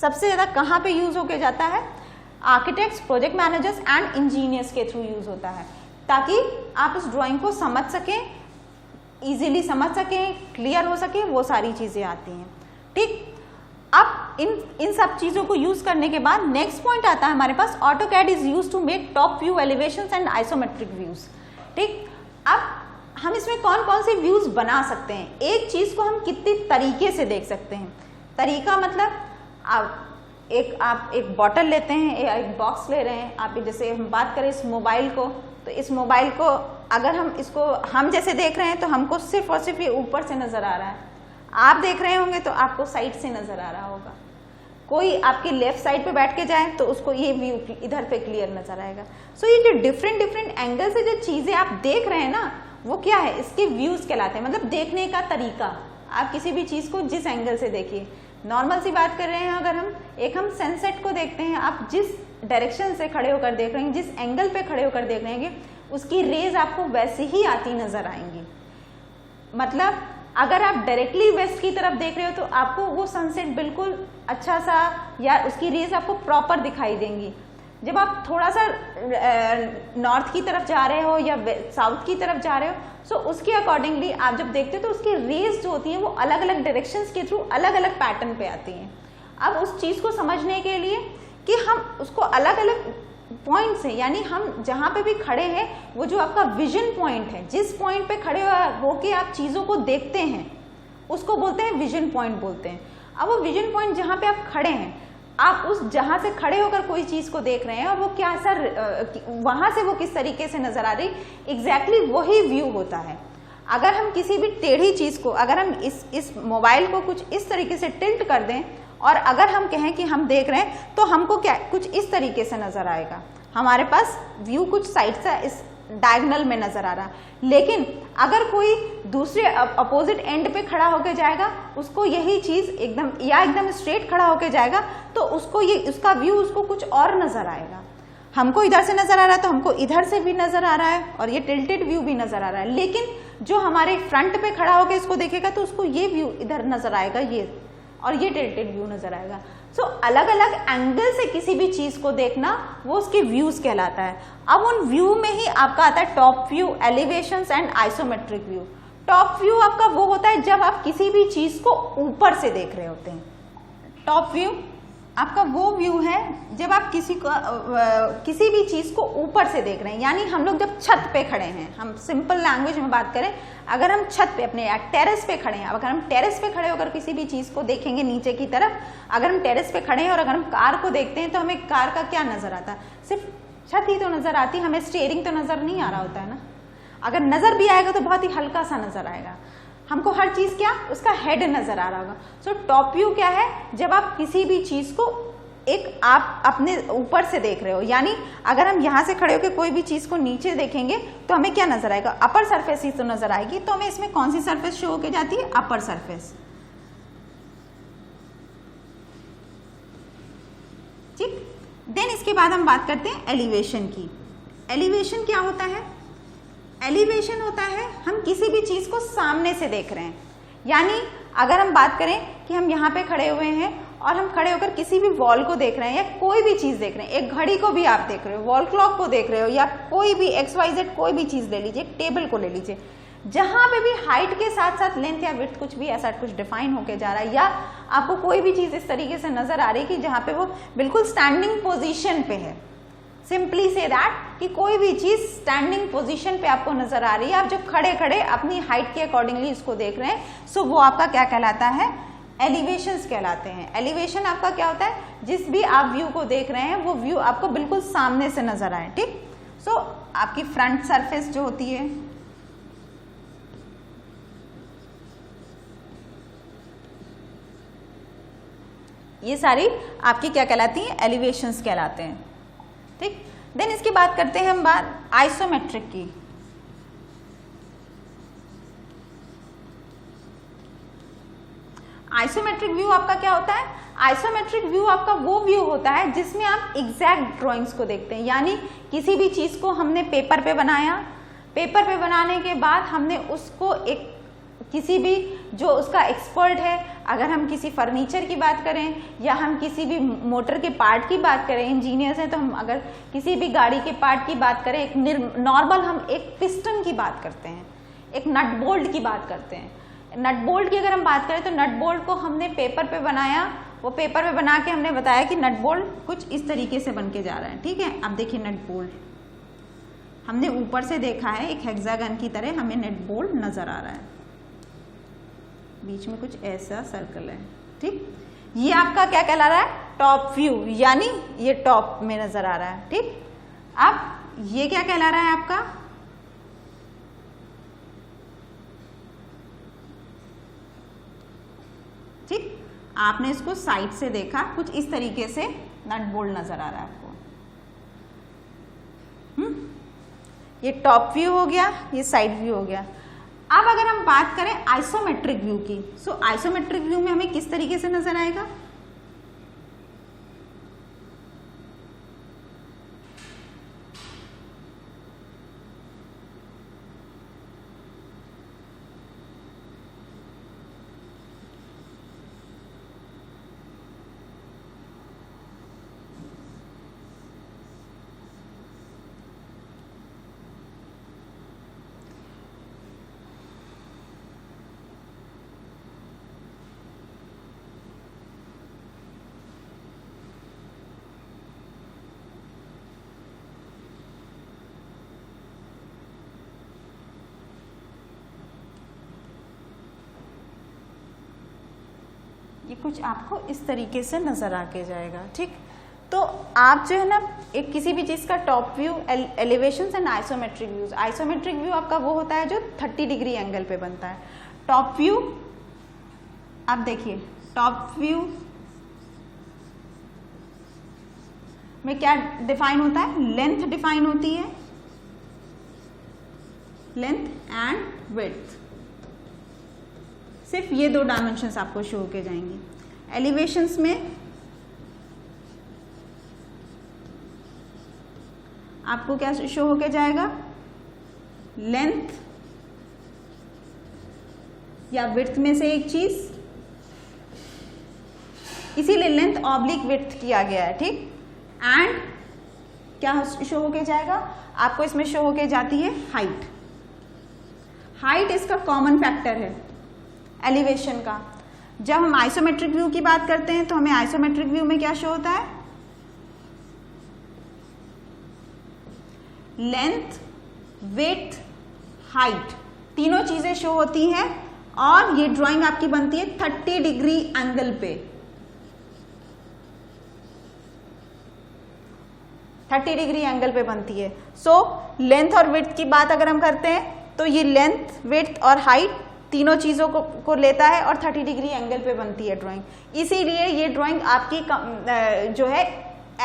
सबसे ज्यादा कहाँ पे यूज होके जाता है, architects, project managers and engineers के थ्रू यूज होता है, ताकि आप उस ड्राइंग को समझ सकें, इजीली समझ सकें, क्लियर हो सके, वो सारी चीजें आती हैं। ठीक, अब इन सब चीजों को यूज करने के बाद नेक्स्ट पॉइंट आता है हमारे पास, AutoCAD is used to make top view elevations and isometric views. ठीक, अब हम इसमें कौन कौन से व्यूज बना सकते हैं, एक चीज को हम कितने तरीके से देख सकते हैं। तरीका मतलब आप एक बॉटल लेते हैं, एक बॉक्स ले रहे हैं, आप जैसे हम बात करें इस मोबाइल को, तो इस मोबाइल को अगर हम इसको हम जैसे देख रहे हैं तो हमको सिर्फ और सिर्फ ये ऊपर से नजर आ रहा है, आप देख रहे होंगे तो आपको साइड से नजर आ रहा होगा। कोई आपकी लेफ्ट साइड पे बैठ के जाए तो उसको ये व्यू इधर पे क्लियर नजर आएगा। सो ये जो डिफरेंट एंगल से जो चीजें आप देख रहे हैं ना, वो क्या है, इसके व्यूज कहलाते हैं, मतलब देखने का तरीका। आप किसी भी चीज को जिस एंगल से देखिए, नॉर्मल सी बात कर रहे हैं, अगर हम सनसेट को देखते हैं, आप जिस डायरेक्शन से खड़े होकर देख रहे हैं, जिस एंगल पे खड़े होकर देख रहे हैं, उसकी रेज आपको वैसे ही आती नजर आएंगी। मतलब अगर आप डायरेक्टली वेस्ट की तरफ देख रहे हो तो आपको वो सनसेट बिल्कुल अच्छा सा, या उसकी रेज आपको प्रॉपर दिखाई देंगी। जब आप थोड़ा सा नॉर्थ की तरफ जा रहे हो या साउथ की तरफ जा रहे हो, सो उसके अकॉर्डिंगली आप जब देखते हो तो उसकी रेज जो होती है वो अलग अलग डायरेक्शंस के थ्रू अलग अलग पैटर्न पे आती हैं। अब उस चीज को समझने के लिए कि हम उसको अलग अलग पॉइंट से, यानी हम जहां पे भी खड़े हैं, वो जो आपका विजन पॉइंट है, जिस पॉइंट पे खड़े होके आप चीजों को देखते हैं, उसको बोलते हैं विजन पॉइंट बोलते हैं। अब वो विजन पॉइंट जहां पे आप खड़े हैं, आप उस जहां से खड़े होकर कोई चीज को देख रहे हैं और वो क्या सर वहां से वो किस तरीके से नजर आ रही, एग्जैक्टली वही व्यू होता है। अगर हम किसी भी टेढ़ी चीज को, अगर हम इस मोबाइल को कुछ इस तरीके से टिल्ट कर दें और अगर हम कहें कि हम देख रहे हैं, तो हमको क्या कुछ इस तरीके से नजर आएगा, हमारे पास व्यू कुछ साइड से इस डायगोनल में नजर आ रहा है। लेकिन अगर कोई दूसरे अपोजिट एंड पे खड़ा होके जाएगा, उसको यही चीज एकदम स्ट्रेट खड़ा होके जाएगा, तो उसको उसका व्यू उसको कुछ और नजर आएगा। हमको इधर से नजर आ रहा है तो हमको इधर से भी नजर आ रहा है और ये टिल्टेड व्यू भी नजर आ रहा है। लेकिन जो हमारे फ्रंट पे खड़ा होकर इसको देखेगा तो उसको ये व्यू इधर नजर आएगा, ये और ये टिल्टेड व्यू नजर आएगा। सो अलग अलग एंगल से किसी भी चीज को देखना, वो उसके व्यूज कहलाता है। अब उन व्यू में ही आपका आता है top view, elevations and isometric view. Top view आपका वो होता है जब आप किसी भी चीज को ऊपर से देख रहे होते हैं। टॉप व्यू आपका वो व्यू है जब आप किसी भी चीज को ऊपर से देख रहे हैं, यानी हम लोग जब छत पे खड़े हैं, हम सिंपल लैंग्वेज में बात करें, अगर हम छत पे अपने टेरेस पे खड़े हैं, अगर हम टेरेस पे खड़े होकर किसी भी चीज को देखेंगे नीचे की तरफ, अगर हम टेरेस पे खड़े हैं और अगर हम कार को देखते हैं तो हमें कार का क्या नजर आता है, सिर्फ छत ही तो नजर आती, हमें स्टीयरिंग तो नजर नहीं आ रहा होता है ना। अगर नजर भी आएगा तो बहुत ही हल्का सा नजर आएगा, हमको हर चीज क्या उसका हेड नजर आ रहा होगा। सो टॉप व्यू क्या है, जब आप किसी भी चीज को आप अपने ऊपर से देख रहे हो, यानी अगर हम यहां से खड़े होकर कोई भी चीज को नीचे देखेंगे तो हमें क्या नजर आएगा, अपर सरफेस ही तो नजर आएगी। तो हमें इसमें कौन सी सरफेस शो होके जाती है, अपर सरफेस। ठीक, देन इसके बाद हम बात करते हैं एलिवेशन की। एलिवेशन क्या होता है, एलिवेशन होता है हम किसी भी चीज को सामने से देख रहे हैं, यानी अगर हम बात करें कि हम यहाँ पे खड़े हुए हैं और हम खड़े होकर किसी भी वॉल को देख रहे हैं या कोई भी चीज देख रहे हैं, एक घड़ी को भी आप देख रहे हो, वॉल क्लॉक को देख रहे हो, या कोई भी XYZ कोई भी चीज ले लीजिए, टेबल को ले लीजिए, जहां पे भी हाइट के साथ साथ लेंथ या विड्थ कुछ भी ऐसा कुछ डिफाइन होके जा रहा है, या आपको कोई भी चीज इस तरीके से नजर आ रही है कि जहां पे वो बिल्कुल स्टैंडिंग पोजिशन पे है, सिंपली से दैट कि कोई भी चीज स्टैंडिंग पोजीशन पे आपको नजर आ रही है, आप जब खड़े खड़े अपनी हाइट के अकॉर्डिंगली इसको देख रहे हैं, सो वो आपका क्या कहलाता है, एलिवेशंस कहलाते हैं। एलिवेशन आपका क्या होता है, जिस भी आप व्यू को देख रहे हैं वो व्यू आपको बिल्कुल सामने से नजर आए। ठीक, सो आपकी फ्रंट सरफेस जो होती है, ये सारी आपकी क्या कहलाती है, एलिवेशंस कहलाते हैं। ठीक, देन इसकी बात करते हैं हम बात आइसोमेट्रिक की। आइसोमेट्रिक व्यू आपका क्या होता है, आइसोमेट्रिक व्यू आपका वो व्यू होता है जिसमें आप एग्जैक्ट ड्राइंग्स को देखते हैं, यानी किसी भी चीज को हमने पेपर पे बनाया, पेपर पे बनाने के बाद हमने उसको एक किसी भी जो उसका एक्सपर्ट है, अगर हम किसी फर्नीचर की बात करें या हम किसी भी मोटर के पार्ट की बात करें, इंजीनियर्स हैं तो हम अगर किसी भी गाड़ी के पार्ट की बात करें, एक नॉर्मल हम एक पिस्टन की बात करते हैं, एक नट बोल्ट की बात करते हैं। नट बोल्ट की अगर हम बात करें तो नट बोल्ट को हमने पेपर पे बनाया, वो पेपर पे बना के हमने बताया कि नट बोल्ट कुछ इस तरीके से बन के जा रहा है, ठीक है। अब देखिए नट बोल्ट हमने ऊपर से देखा है, एक हेक्सागन की तरह हमें नट बोल्ट नजर आ रहा है, बीच में कुछ ऐसा सर्कल है, ठीक। ये आपका क्या कहला रहा है, टॉप व्यू, यानी ये टॉप में नजर आ रहा है, ठीक। अब ये क्या कहला रहा है आपका, ठीक। आपने इसको साइड से देखा, कुछ इस तरीके से नट बोल्ट नजर आ रहा है आपको। ये टॉप व्यू हो गया, ये साइड व्यू हो गया। अब अगर हम बात करें आइसोमेट्रिक व्यू की, सो आइसोमेट्रिक व्यू में हमें किस तरीके से नजर आएगा, ये कुछ आपको इस तरीके से नजर आके जाएगा, ठीक। तो आप जो है ना एक किसी भी चीज का top view, elevations and isometric views, isometric view आपका वो होता है जो 30 डिग्री एंगल पे बनता है। टॉप व्यू आप देखिए, टॉप व्यू में क्या डिफाइन होता है, लेंथ डिफाइन होती है, लेंथ एंड विड्थ, सिर्फ ये दो डायमेंशंस आपको शो होके जाएंगी। एलिवेशंस में आपको क्या शो होके जाएगा, लेंथ या विड्थ में से एक चीज, इसीलिए लेंथ ऑब्लिक विड्थ किया गया है, ठीक। एंड क्या शो होके जाएगा आपको, इसमें शो होके जाती है हाइट। हाइट इसका कॉमन फैक्टर है एलिवेशन का। जब हम आइसोमेट्रिक व्यू की बात करते हैं तो हमें आइसोमेट्रिक व्यू में क्या शो होता है, लेंथ, विड्थ, हाइट, तीनों चीजें शो होती हैं और ये ड्राइंग आपकी बनती है 30 डिग्री एंगल पे, 30 डिग्री एंगल पे बनती है। सो लेंथ और विड्थ की बात अगर हम करते हैं तो ये लेंथ, विड्थ और हाइट तीनों चीजों को लेता है और 30 डिग्री एंगल पे बनती है ड्राइंग। इसीलिए ये ड्राइंग आपकी जो है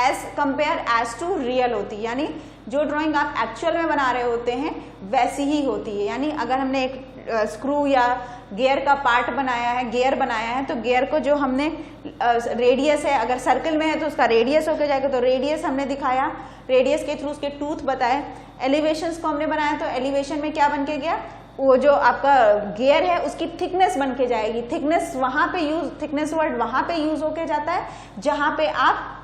as compare as to real होती है, यानी जो ड्राइंग आप एक्चुअल में बना रहे होते हैं वैसी ही होती है। यानी अगर हमने एक स्क्रू या गियर का पार्ट बनाया है, गियर बनाया है, तो गियर को जो हमने रेडियस है, अगर सर्कल में है तो उसका रेडियस होकर जाएगा, तो रेडियस हमने दिखाया, रेडियस के थ्रू उसके टूथ बताए। एलिवेशंस को हमने बनाया तो एलिवेशन में क्या बन के गया, वो जो आपका गियर है उसकी थिकनेस बन के जाएगी। थिकनेस वहां पे यूज, थिकनेस वर्ड वहां पे यूज होके जाता है जहां पे आप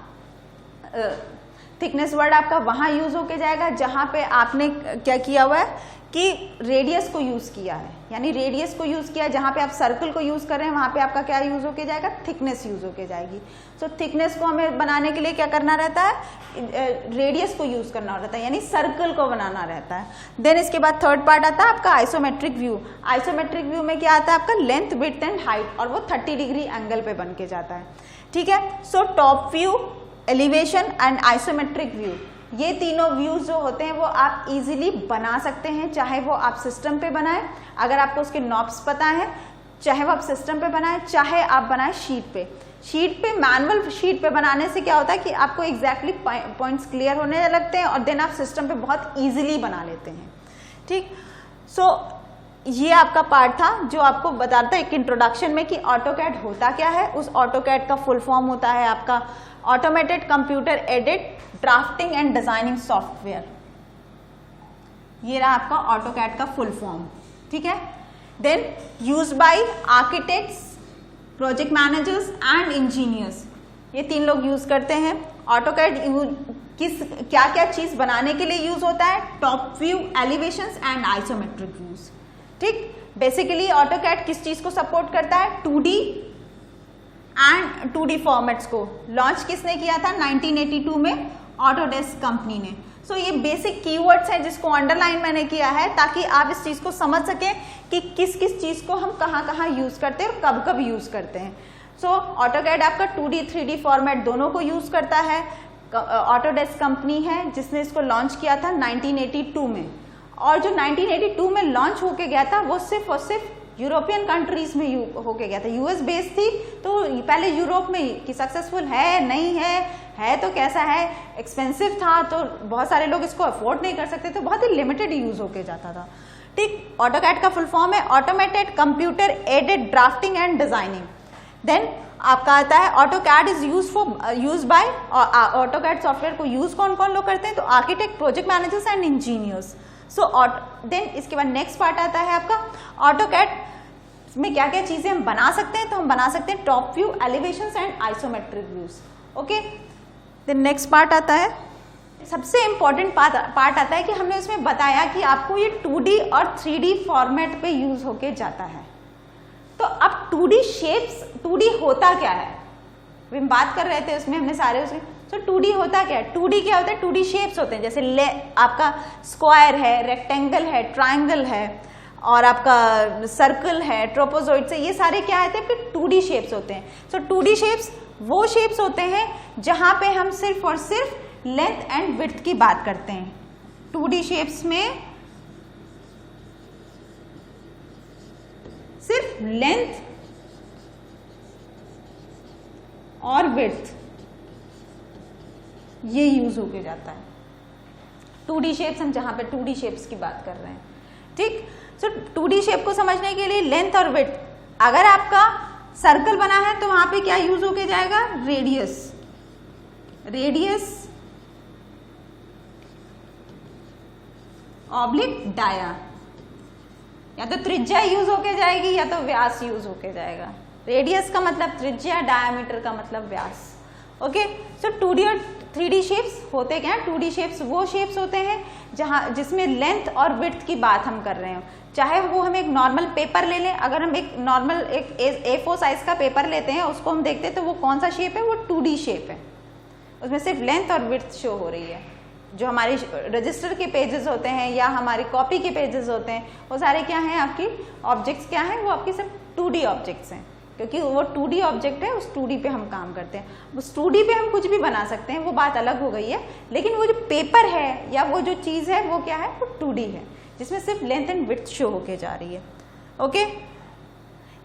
थिकनेस वर्ड आपका वहां यूज होके जाएगा जहां पे आपने क्या किया हुआ है कि रेडियस को यूज किया है। यानी रेडियस को यूज किया, जहां पे आप सर्कल को यूज कर रहे हैं वहां पे आपका क्या यूज होके जाएगा, थिकनेस यूज होके जाएगी। सो थिकनेस को हमें बनाने के लिए क्या करना रहता है, रेडियस को यूज करना रहता है, यानी सर्कल को बनाना रहता है। देन इसके बाद थर्ड पार्ट आता है आपका आइसोमेट्रिक व्यू। आइसोमेट्रिक व्यू में क्या आता है आपका, लेंथ, विड्थ एंड हाइट, और वो 30 डिग्री एंगल पे बन के जाता है, ठीक है। So top view, elevation and isometric view, ये तीनों व्यूज जो होते हैं वो आप इजीली बना सकते हैं, चाहे वो आप सिस्टम पे बनाएं, अगर आपको उसके नॉब्स पता है, चाहे वो आप सिस्टम पे बनाएं, चाहे आप बनाएं शीट पे। शीट पे, मैनुअल शीट पे बनाने से क्या होता है कि आपको एग्जैक्टली पॉइंट्स क्लियर होने लगते हैं और देन आप सिस्टम पे बहुत इजीली बना लेते हैं, ठीक। सो ये आपका पार्ट था जो आपको बताता है एक इंट्रोडक्शन में कि ऑटोकैड होता क्या है। उस ऑटोकैड का फुल फॉर्म होता है आपका automated computer edit drafting and designing software. ये रहा आपका ऑटोकैड का फुल फॉर्म, ठीक है। Then use by architects, project managers and engineers, ये 3 लोग यूज करते हैं। ऑटोकैड क्या क्या चीज बनाने के लिए यूज होता है? Top view, elevations and isometric views. ठीक, बेसिकली ऑटोकैड किस चीज को सपोर्ट करता है? 2D एंड 2D फॉर्मेट्स को। लॉन्च किसने किया था? 1982 में ऑटोडेस्क कंपनी ने। सो ये बेसिक कीवर्ड्स हैं जिसको अंडरलाइन मैंने किया है ताकि आप इस चीज को समझ सकें कि किस किस चीज को हम कहाँ कहाँ यूज करते हैं और कब कब यूज करते हैं। सो ऑटोकैड आपका 2D 3D फॉर्मेट दोनों को यूज करता है। ऑटोडेस्क कंपनी है जिसने इसको लॉन्च किया था 1982 में, और जो 1982 में लॉन्च होके गया था वो सिर्फ और सिर्फ यूरोपियन कंट्रीज में होके गया था। यूएस बेस थी तो पहले यूरोप में कि सक्सेसफुल है नहीं है तो कैसा है, एक्सपेंसिव था तो बहुत सारे लोग इसको अफोर्ड नहीं कर सकते, तो बहुत ही लिमिटेड यूज होके जाता था। ठीक, ऑटोकैड का फुल फॉर्म है automated computer aided drafting and designing. Then आपका आता है AutoCAD is use by, AutoCAD software को यूज कौन कौन लोग करते हैं? तो architect, project managers and engineers. So then इसके बाद नेक्स्ट पार्ट आता है आपका ऑटोकैड में क्या क्या चीजें हम बना सकते हैं? तो हम बना सकते हैं top view, elevations and isometric views. Okay, then next part आता है, सबसे इंपॉर्टेंट पार्ट आता है कि हमने इसमें बताया कि आपको ये 2D और 3D फॉर्मेट पे यूज होके जाता है। तो अब 2D शेप्स, 2D होता क्या है? हम बात कर रहे थे उसमें हमने सारे उसमें, तो 2D होता क्या है? 2D क्या होता है? 2D शेप्स होते हैं, जैसे आपका स्क्वायर है, रेक्टेंगल है, ट्राइंगल है और आपका सर्कल है, ट्रोपोजॉइड है, ये सारे क्या आते हैं? आपके 2D शेप्स होते हैं। सो 2D शेप्स वो शेप्स होते हैं जहां पे हम सिर्फ और सिर्फ लेंथ एंड विड्थ की बात करते हैं। 2D शेप्स में सिर्फ लेंथ और विड्थ ये यूज होके जाता है। 2D शेप्स हम जहां पे 2D शेप्स की बात कर रहे हैं। ठीक, सो 2D शेप को समझने के लिए लेंथ और विड्थ, अगर आपका सर्कल बना है तो वहां पे क्या यूज होके जाएगा? रेडियस, रेडियस ऑब्लिक डाया, या तो त्रिज्या यूज होके जाएगी या तो व्यास यूज होके जाएगा। रेडियस का मतलब त्रिज्या, डायमीटर का मतलब व्यास। ओके, सो 2D और 3D शेप्स होते क्या है? 2D शेप्स वो शेप्स होते हैं जिसमें लेंथ और विड्थ की बात हम कर रहे हो। चाहे वो हम एक नॉर्मल पेपर ले लें, अगर हम एक नॉर्मल एक A4 साइज का पेपर लेते हैं, उसको हम देखते हैं तो वो कौन सा शेप है? वो 2D शेप है, उसमें सिर्फ लेंथ और विड्थ शो हो रही है। जो हमारी रजिस्टर के पेजेस होते हैं या हमारी कॉपी के पेजेस होते हैं वो सारे क्या हैं? आपकी ऑब्जेक्ट्स क्या हैं? वो आपकी सिर्फ 2D ऑब्जेक्ट्स हैं, क्योंकि वो 2D ऑब्जेक्ट है, उस 2D पे हम काम करते हैं। उस 2D पे हम कुछ भी बना सकते हैं, वो बात अलग हो गई है, लेकिन वो जो पेपर है या वो जो चीज़ है वो क्या है? वो 2D है, जिसमें सिर्फ लेंथ एंड विड्थ शो होके जा रही है। ओके,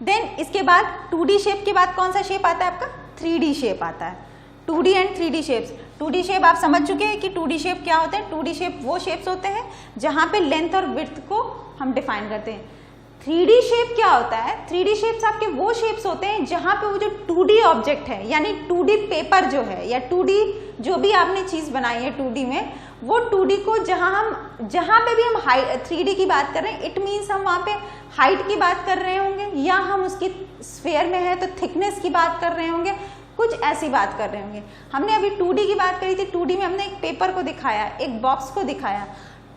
देन इसके बाद 2D शेप के बाद कौन सा शेप आता है आपका? 3D शेप आता है। 2D and 3D shapes. 2D shape आप समझ चुके हैं कि 2D शेप क्या होते हैं? 2D शेप वो शेप्स होते हैं जहां पे लेंथ और विड्थ को हम डिफाइन करते हैं। 3D शेप क्या होता है? 3D शेप्स आपके वो शेप्स होते हैं जहां पे वो जो 2D ऑब्जेक्ट है, यानी 2D पेपर जो है या 2D जो भी आपने चीज बनाई है 2D में, वो 2D को जहां पे भी हम 3D की बात कर रहे हैं, इट मीन्स हम वहां पे हाइट की बात कर रहे होंगे, या हम उसकी स्फेयर में है तो थिकनेस की बात कर रहे होंगे, कुछ ऐसी बात कर रहे होंगे। हमने अभी 2D की बात करी थी, 2D में हमने एक पेपर को दिखाया, एक बॉक्स को दिखाया।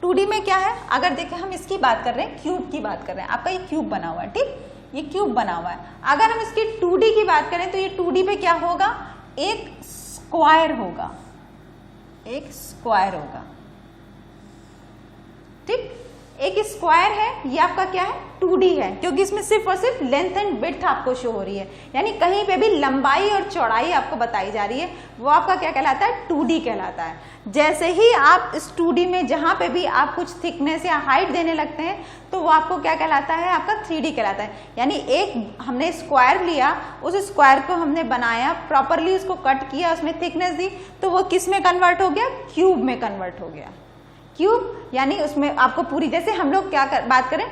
2D में क्या है? अगर देखें हम इसकी बात कर रहे हैं, क्यूब की बात कर रहे हैं, आपका ये क्यूब बना हुआ है, ठीक, ये क्यूब बना हुआ है। अगर हम इसकी 2D की बात करें तो ये 2D पे क्या होगा? एक स्क्वायर होगा, एक स्क्वायर होगा, ठीक, एक स्क्वायर है, ये आपका क्या है? 2D है, क्योंकि इसमें सिर्फ और सिर्फ लेंथ एंड विड्थ आपको शो हो रही है, यानी कहीं पे भी लंबाई और चौड़ाई आपको बताई जा रही है, वो आपका क्या कहलाता है? 2D कहलाता है। जैसे ही आप इस 2D में जहां पे भी आप कुछ थिकनेस या हाइट देने लगते हैं तो वो आपको क्या कहलाता है? आपका 3D कहलाता है। यानी एक हमने स्क्वायर लिया, उस स्क्वायर को हमने बनाया, प्रॉपरली उसको कट किया, उसमें थिकनेस दी, तो वो किस में कन्वर्ट हो गया? क्यूब में कन्वर्ट हो गया। क्यूब यानी उसमें आपको पूरी, जैसे हम लोग क्या बात करें,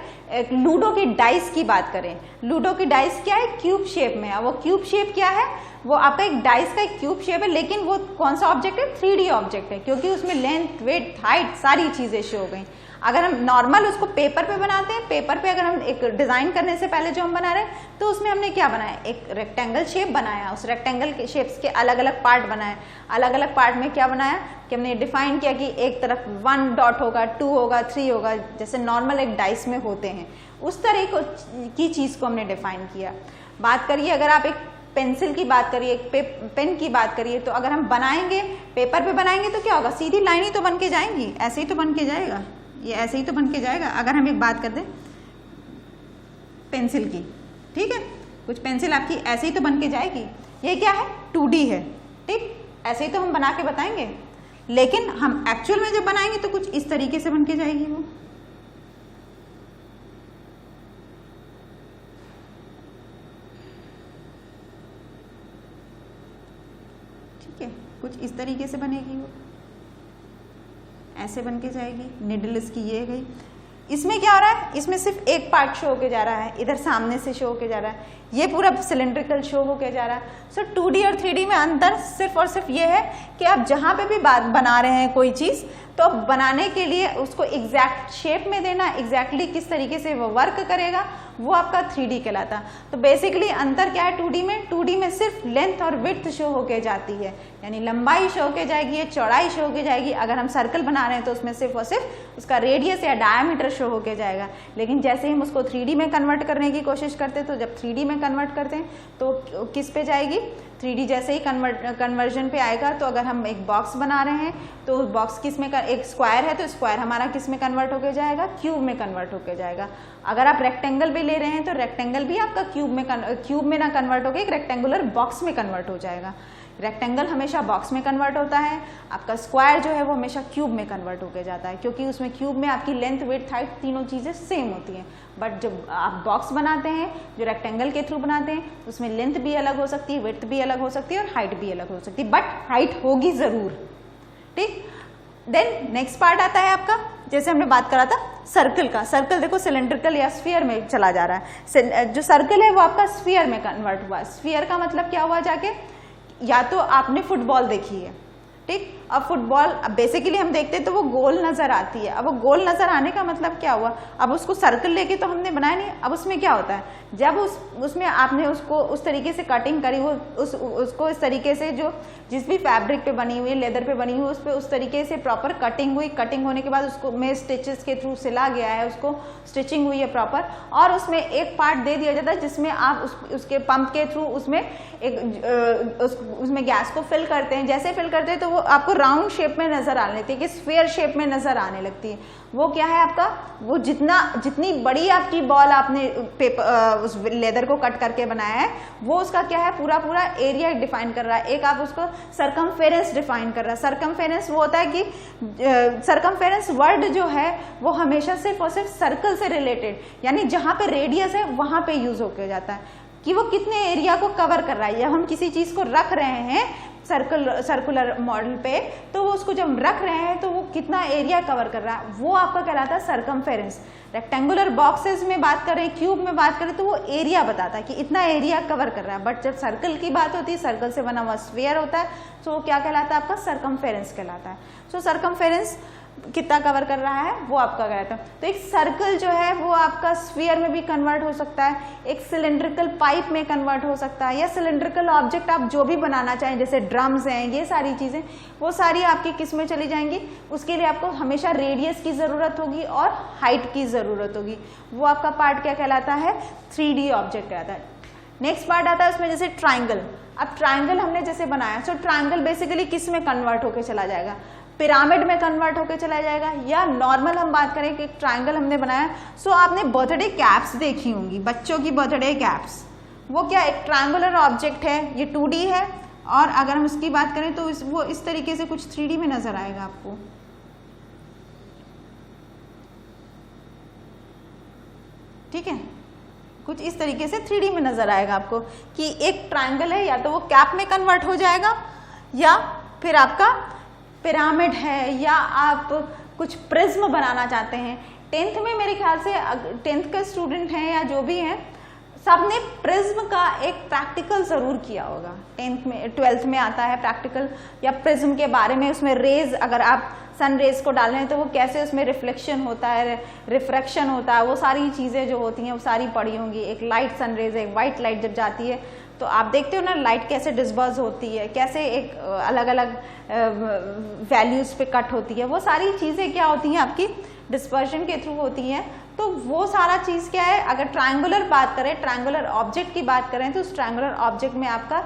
लूडो की डाइस की बात करें, लूडो की डाइस क्या है? क्यूब शेप में है। वो क्यूब शेप क्या है? वो आपका एक डाइस का एक क्यूब शेप है, लेकिन वो कौन सा ऑब्जेक्ट है? 3D ऑब्जेक्ट है, क्योंकि उसमें लेंथ, विड्थ, हाइट सारी चीजें शो हो गई। अगर हम नॉर्मल उसको पेपर पे बनाते हैं, पेपर पे अगर हम एक डिजाइन करने से पहले जो हम बना रहे हैं, तो उसमें हमने क्या बनाया, एक रेक्टेंगल शेप बनाया, उस रेक्टेंगल के शेप्स के अलग अलग पार्ट बनाए। अलग अलग पार्ट में क्या बनाया कि हमने डिफाइन किया कि एक तरफ 1 डॉट होगा, 2 होगा, 3 होगा, जैसे नॉर्मल एक डाइस में होते हैं, उस तरह की चीज को हमने डिफाइन किया। बात करिए अगर आप एक पेंसिल की बात करिए, एक पेन की बात करिए, तो अगर हम बनाएंगे पेपर पे बनाएंगे तो क्या होगा, सीधी लाइन ही तो बन के जाएंगी, ऐसे ही तो बन के जाएगा, ये ऐसे ही तो बन के जाएगा। अगर हम एक बात कर दें पेंसिल की, ठीक है, कुछ पेंसिल आपकी ऐसे ही तो बन के जाएगी। ये क्या है, 2D है, ठीक, ऐसे ही तो हम बना के बताएंगे, लेकिन हम एक्चुअल में जब बनाएंगे तो कुछ इस तरीके से बन के जाएगी वो। ठीक है, कुछ इस तरीके से बनेगी वो, ऐसे बन के जाएगी। निडल इसकी ये गई। इसमें क्या हो रहा है, इसमें सिर्फ एक पार्ट शो होके जा रहा है, इधर सामने से शो होके जा रहा है, ये पूरा सिलेंड्रिकल शो होके जा रहा है। सो 2D और 3D में अंतर सिर्फ और सिर्फ ये है कि आप जहां पे भी बात बना रहे हैं कोई चीज, तो बनाने के लिए उसको एग्जैक्ट शेप में देना, एग्जैक्टली किस तरीके से वो वर्क करेगा, वो आपका 3D कहलाता। तो बेसिकली अंतर क्या है 2D में, 2D में सिर्फ लेंथ और विड्थ शो होके जाती है, यानी लंबाई शो होके जाएगी, चौड़ाई शो होके जाएगी। अगर हम सर्कल बना रहे हैं तो उसमें सिर्फ और सिर्फ उसका रेडियस या डायमीटर शो होके जाएगा। लेकिन जैसे ही हम उसको 3D में कन्वर्ट करने की कोशिश करते हैं, तो जब 3D में कन्वर्ट करते हैं तो किस पे जाएगी, 3D जैसे ही कन्वर्जन पे आएगा, तो अगर हम एक बॉक्स बना रहे हैं तो बॉक्स किस में, एक स्क्वायर है तो स्क्वायर हमारा किस में कन्वर्ट होके जाएगा, क्यूब में कन्वर्ट होके जाएगा। अगर आप रेक्टेंगल भी ले रहे हैं तो रेक्टेंगल भी आपका क्यूब में ना कन्वर्ट होकर एक रेक्टेंगुलर बॉक्स में कन्वर्ट हो जाएगा। रेक्टेंगल हमेशा बॉक्स में कन्वर्ट होता है, आपका स्क्वायर जो है वो हमेशा क्यूब में कन्वर्ट होकर जाता है, क्योंकि उसमें क्यूब में आपकी लेंथ, विड्थ, हाइट तीनों चीजें सेम होती हैं। बट जब आप बॉक्स बनाते हैं, जो रेक्टेंगल के थ्रू बनाते हैं, उसमें लेंथ भी अलग हो सकती है, विड्थ भी अलग हो सकती है और हाइट भी अलग हो सकती है, बट हाइट होगी जरूर, ठीक। देन नेक्स्ट पार्ट आता है आपका, जैसे हमने बात करा था सर्कल का। सर्कल देखो सिलेंड्रिकल या स्फीयर में चला जा रहा है, जो सर्कल है वो आपका स्फीयर में कन्वर्ट हुआ। स्फीयर का मतलब क्या हुआ जाके, या तो आपने फुटबॉल देखी है, ठीक, अब फुटबॉल बेसिकली हम देखते हैं तो वो गोल नजर आती है। अब वो गोल नजर आने का मतलब क्या हुआ, अब उसको सर्कल लेके तो हमने बनाया नहीं। अब उसमें क्या होता है, जब उसमें आपने उसको उस तरीके से कटिंग करी, वो उसको इस तरीके से, जो जिस भी फैब्रिक पे बनी हुई, लेदर पे बनी हुई, उस पर उस तरीके से प्रॉपर कटिंग हुई। कटिंग होने के बाद उसको में स्टिचेस के थ्रू सिला गया है, उसको स्टिचिंग हुई है प्रॉपर, और उसमें एक पार्ट दे दिया जाता है जिसमें आप उसके पंप के थ्रू उसमें उसमें गैस को फिल करते हैं। जैसे फिल करते हैं तो वो आपको राउंड शेप में नजर आने लगती है, कि स्फीयर शेप में नजर आने लगती है। वो क्या है आपका, वो जितनी बड़ी आपकी बॉल आपने उस लेदर को कट करके बनाया है, वो उसका क्या है, पूरा एरिया डिफाइन कर रहा है। एक आप उसको सरकमफेरेंस डिफाइन कर रहा है। सरकमफेरेंस वो होता है कि सरकमफेरेंस वर्ड जो है वो हमेशा सिर्फ और सिर्फ सर्कल से रिलेटेड, यानी जहां पे रेडियस है वहां पे यूज होकर जाता है, कि वो कितने एरिया को कवर कर रहा है। या हम किसी चीज को रख रहे हैं सर्कुलर मॉडल पे, तो वो उसको जब रख रहे हैं तो वो कितना एरिया कवर कर रहा है, वो आपका कहलाता है सरकमफेरेंस। रेक्टेंगुलर बॉक्सेस में बात करें, क्यूब में बात करें, तो वो एरिया बताता है कि इतना एरिया कवर कर रहा है। बट जब सर्कल की बात होती है, सर्कल से बना हुआ स्फीयर होता है, तो वो क्या कहलाता है, आपका सरकमफेरेंस कहलाता है। सो सरकमफेरेंस कितना कवर कर रहा है वो आपका कहलाता है। तो एक सर्कल जो है वो आपका स्फीयर में भी कन्वर्ट हो सकता है, एक सिलेंड्रिकल पाइप में कन्वर्ट हो सकता है, या सिलेंड्रिकल ऑब्जेक्ट आप जो भी बनाना चाहें, जैसे ड्रम्स हैं, ये सारी चीजें, वो सारी आपकी किस में चली जाएंगी। उसके लिए आपको हमेशा रेडियस की जरूरत होगी और हाइट की जरूरत होगी। वो आपका पार्ट क्या कहलाता है, 3D ऑब्जेक्ट कहलाता है। नेक्स्ट पार्ट आता है उसमें, जैसे ट्राइंगल। अब ट्राइंगल हमने जैसे बनाया, सो ट्राइंगल बेसिकली किस में कन्वर्ट होकर चला जाएगा, पिरामिड में कन्वर्ट होकर चला जाएगा। या नॉर्मल हम बात करें कि ट्राइंगल हमने बनाया, सो आपने बर्थडे कैप्स देखी होंगी, बच्चों की बर्थडे कैप्स, वो क्या एक ट्राइंगुलर ऑब्जेक्ट है, ये 2D है, और अगर हम इसकी बात करें तो वो इस तरीके से कुछ 3D में नजर आएगा आपको, ठीक है, कुछ इस तरीके से 3D में नजर आएगा आपको कि एक ट्राइंगल है, या तो वो कैप में कन्वर्ट हो जाएगा, या फिर आपका पिरामिड है, या आप कुछ प्रिज्म बनाना चाहते हैं। 10th में मेरे ख्याल से 10th के स्टूडेंट हैं या जो भी हैं, सबने प्रिज्म का एक प्रैक्टिकल जरूर किया होगा, 10th में 12th में आता है प्रैक्टिकल, या प्रिज्म के बारे में, उसमें रेज अगर आप सन रेज को डाल रहे हैं तो वो कैसे उसमें रिफ्लेक्शन होता है, रिफ्रैक्शन होता है, वो सारी चीज़ें जो होती हैं वो सारी पढ़ी होंगी। एक लाइट सन रेज, एक वाइट लाइट जब जाती है तो आप देखते हो ना लाइट कैसे डिस्पर्स होती है, कैसे एक अलग अलग वैल्यूज पे कट होती है, वो सारी चीज़ें क्या होती हैं आपकी डिस्पर्शन के थ्रू होती हैं। तो वो सारा चीज़ क्या है, अगर ट्रायंगुलर बात करें, ट्रायंगुलर ऑब्जेक्ट की बात करें तो उस ट्रायंगुलर ऑब्जेक्ट में आपका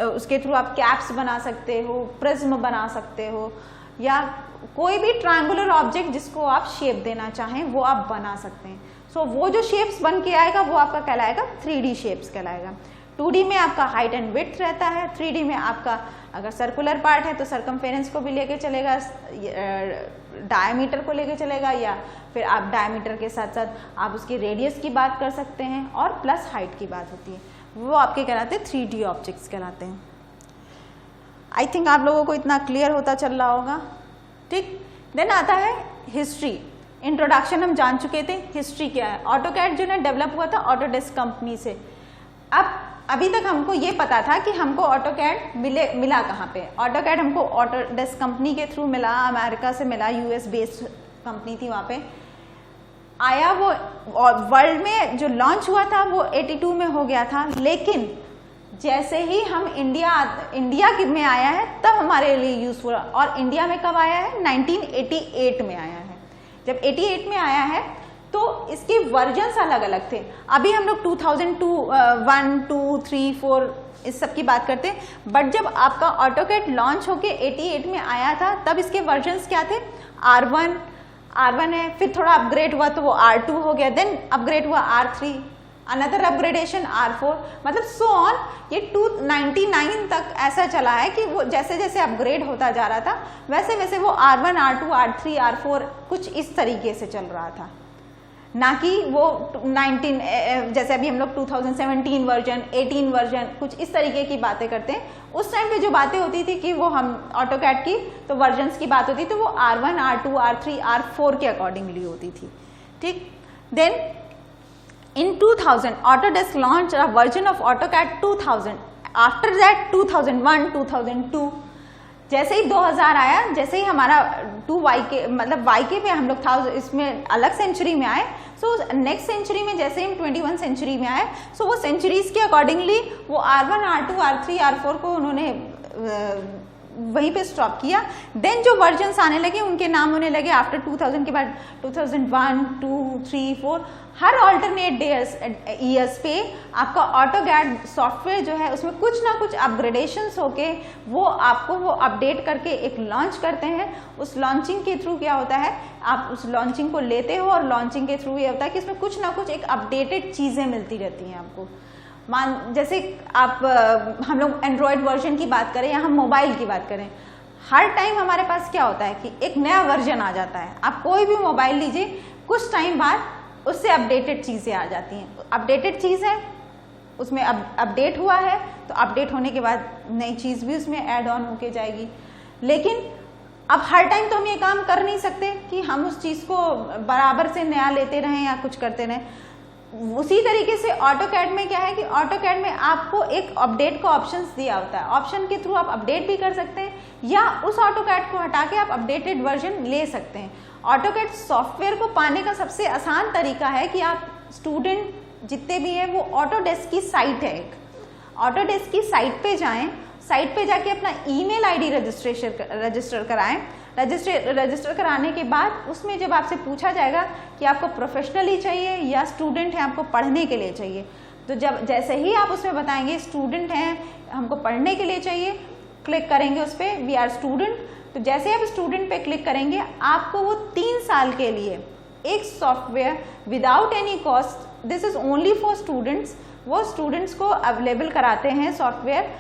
उसके थ्रू आप कैप्स बना सकते हो, प्रिज्म बना सकते हो, या कोई भी ट्रायंगुलर ऑब्जेक्ट जिसको आप शेप देना चाहें वो आप बना सकते हैं। सो वो जो शेप्स बन के आएगा वो आपका कहलाएगा 3D शेप्स कहलाएगा। 2D में आपका हाइट एंड विड्थ रहता है, 3D में आपका अगर सर्कुलर पार्ट है तो सरकमफेरेंस को भी लेके चलेगा, डायमीटर को लेके चलेगा, या फिर आप डायमीटर के साथ साथ आप उसकी रेडियस की बात कर सकते हैं, और प्लस हाइट की बात होती है, वो आपके कहलाते हैं 3D ऑब्जेक्ट्स कहलाते हैं। आई थिंक आप लोगों को इतना क्लियर होता चल रहा होगा, ठीक। देन आता है हिस्ट्री। इंट्रोडक्शन हम जान चुके थे, हिस्ट्री क्या है। ऑटोकैड जो है डेवलप हुआ था ऑटोडेस्क कंपनी से। अब अभी तक हमको ये पता था कि हमको ऑटोकैड मिला कहाँ पे। ऑटोकैड हमको ऑटोडेस्क कंपनी के थ्रू मिला, अमेरिका से मिला, यूएस बेस्ड कंपनी थी, वहाँ पे आया वो। वर्ल्ड में जो लॉन्च हुआ था वो 82 में हो गया था, लेकिन जैसे ही हम इंडिया में आया है तब हमारे लिए यूजफुल। और इंडिया में कब आया है, 1988 में आया है। जब 88 में आया है तो इसके वर्जन्स अलग अलग थे। अभी हम लोग 2002, 1, 2, 3, 4 इस सब की बात करते हैं, बट जब आपका ऑटोकैड लॉन्च होके 88 में आया था तब इसके वर्जन्स क्या थे, R1 है, फिर थोड़ा अपग्रेड हुआ तो वो R2 हो गया, देन अपग्रेड हुआ R3, अनदर अपग्रेडेशन R4, मतलब सो ऑन। ये 299 तक ऐसा चला है कि वो जैसे जैसे अपग्रेड होता जा रहा था वैसे वैसे वो R1, R2, R3, R4 कुछ इस तरीके से चल रहा था, ना कि वो 19 जैसे अभी हम लोग 2017 वर्जन, 18 वर्जन, कुछ इस तरीके की बातें करते हैं। उस टाइम पे जो बातें होती थी कि वो हम ऑटोकैड की तो वर्जन्स की बात होती थी, तो वो R1, R2, R3, R4 के अकॉर्डिंगली होती थी, ठीक। Then in 2000 Autodesk launched a version of AutoCAD 2000. After that 2001, 2002, जैसे ही 2000 आया, जैसे ही हमारा 2YK मतलब YK पे हम लोग था, इसमें अलग सेंचुरी में आए। सो नेक्स्ट सेंचुरी में जैसे ही हम 21 सेंचुरी में आए, सो वो सेंचुरीज के अकॉर्डिंगली वो R1, R2, R3, R4 को उन्होंने वहीं पे स्टॉप किया। देन जो वर्जन्स आने लगे उनके नाम होने लगे आफ्टर 2000 के बाद 2001, 2, 3, 4, हर ऑल्टरनेट ईयर्स पे आपका ऑटोकैड सॉफ्टवेयर जो है उसमें कुछ ना कुछ अपग्रेडेशंस होके वो आपको वो अपडेट करके एक लॉन्च करते हैं। उस लॉन्चिंग के थ्रू क्या होता है, आप उस लॉन्चिंग को लेते हो और लॉन्चिंग के थ्रू ये होता है कि इसमें कुछ ना कुछ एक अपडेटेड चीज़ें मिलती रहती हैं आपको। जैसे आप हम लोग एंड्रॉयड वर्जन की बात करें या हम मोबाइल की बात करें, हर टाइम हमारे पास क्या होता है कि एक नया वर्जन आ जाता है। आप कोई भी मोबाइल लीजिए, कुछ टाइम बाद उससे अपडेटेड चीज़ें आ जाती हैं। अपडेटेड चीज़ है, उसमें अपडेट हुआ है तो अपडेट होने के बाद नई चीज़ भी उसमें ऐड ऑन होके जाएगी। लेकिन अब हर टाइम तो हम ये काम कर नहीं सकते कि हम उस चीज़ को बराबर से नया लेते रहें या कुछ करते रहें। उसी तरीके से ऑटोकैड में क्या है कि ऑटोकैड में आपको एक अपडेट का ऑप्शंस दिया होता है। ऑप्शन के थ्रू आप अपडेट भी कर सकते हैं या उस ऑटोकैड को हटा के आप अपडेटेड वर्जन ले सकते हैं। ऑटोकैड सॉफ्टवेयर को पाने का सबसे आसान तरीका है कि आप स्टूडेंट जितने भी हैं वो ऑटोडेस्क की साइट है, एक ऑटोडेस्क की साइट पे जाएं, साइट पे जाके अपना ईमेल आईडी रजिस्टर कराएं। रजिस्टर कराने के बाद उसमें जब आपसे पूछा जाएगा कि आपको प्रोफेशनली चाहिए या स्टूडेंट है आपको पढ़ने के लिए चाहिए, तो जब जैसे ही आप उसमें बताएंगे स्टूडेंट हैं हमको पढ़ने के लिए चाहिए, क्लिक करेंगे उस पर वी आर स्टूडेंट, तो जैसे आप स्टूडेंट पे क्लिक करेंगे आपको वो 3 साल के लिए एक software without any cost, this is only for students, वो स्टूडेंट्स को अवेलेबल कराते हैं सॉफ्टवेयर।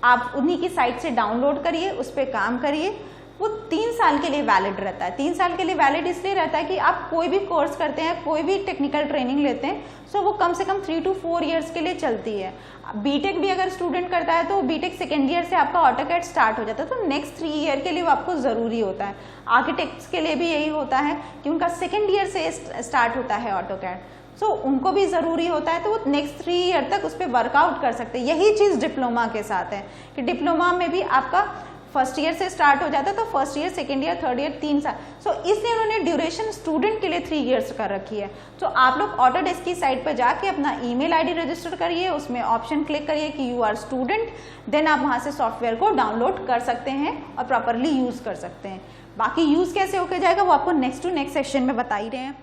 आप उन्हीं की साइट से डाउनलोड करिए, उस पर काम करिए। वो 3 साल के लिए वैलिड रहता है। 3 साल के लिए वैलिड इसलिए रहता है कि आप कोई भी कोर्स करते हैं, कोई भी टेक्निकल ट्रेनिंग लेते हैं, सो वो कम से कम 3 to 4 ईयर्स के लिए चलती है। बीटेक भी अगर स्टूडेंट करता है तो बीटेक सेकेंड ईयर से आपका ऑटोकैड स्टार्ट हो जाता है, तो नेक्स्ट 3 ईयर के लिए वो आपको ज़रूरी होता है। आर्किटेक्ट्स के लिए भी यही होता है कि उनका सेकेंड ईयर से स्टार्ट होता है ऑटोकैड। सो उनको भी ज़रूरी होता है, तो वो नेक्स्ट 3 ईयर तक उस पर वर्कआउट कर सकते हैं। यही चीज़ डिप्लोमा के साथ है कि डिप्लोमा में भी आपका फर्स्ट ईयर से स्टार्ट हो जाता है, तो first year, second year, third year 3 साल। सो इसलिए उन्होंने ड्यूरेशन स्टूडेंट के लिए 3 ईयर्स कर रखी है। तो आप लोग ऑटोडेस्क की साइट पर जाके अपना ईमेल आईडी रजिस्टर करिए, उसमें ऑप्शन क्लिक करिए कि यू आर स्टूडेंट, देन आप वहाँ से सॉफ्टवेयर को डाउनलोड कर सकते हैं और प्रॉपरली यूज़ कर सकते हैं। बाकी यूज़ कैसे होके जाएगा वो आपको नेक्स्ट टू नेक्स्ट सेशन में बता ही रहे हैं।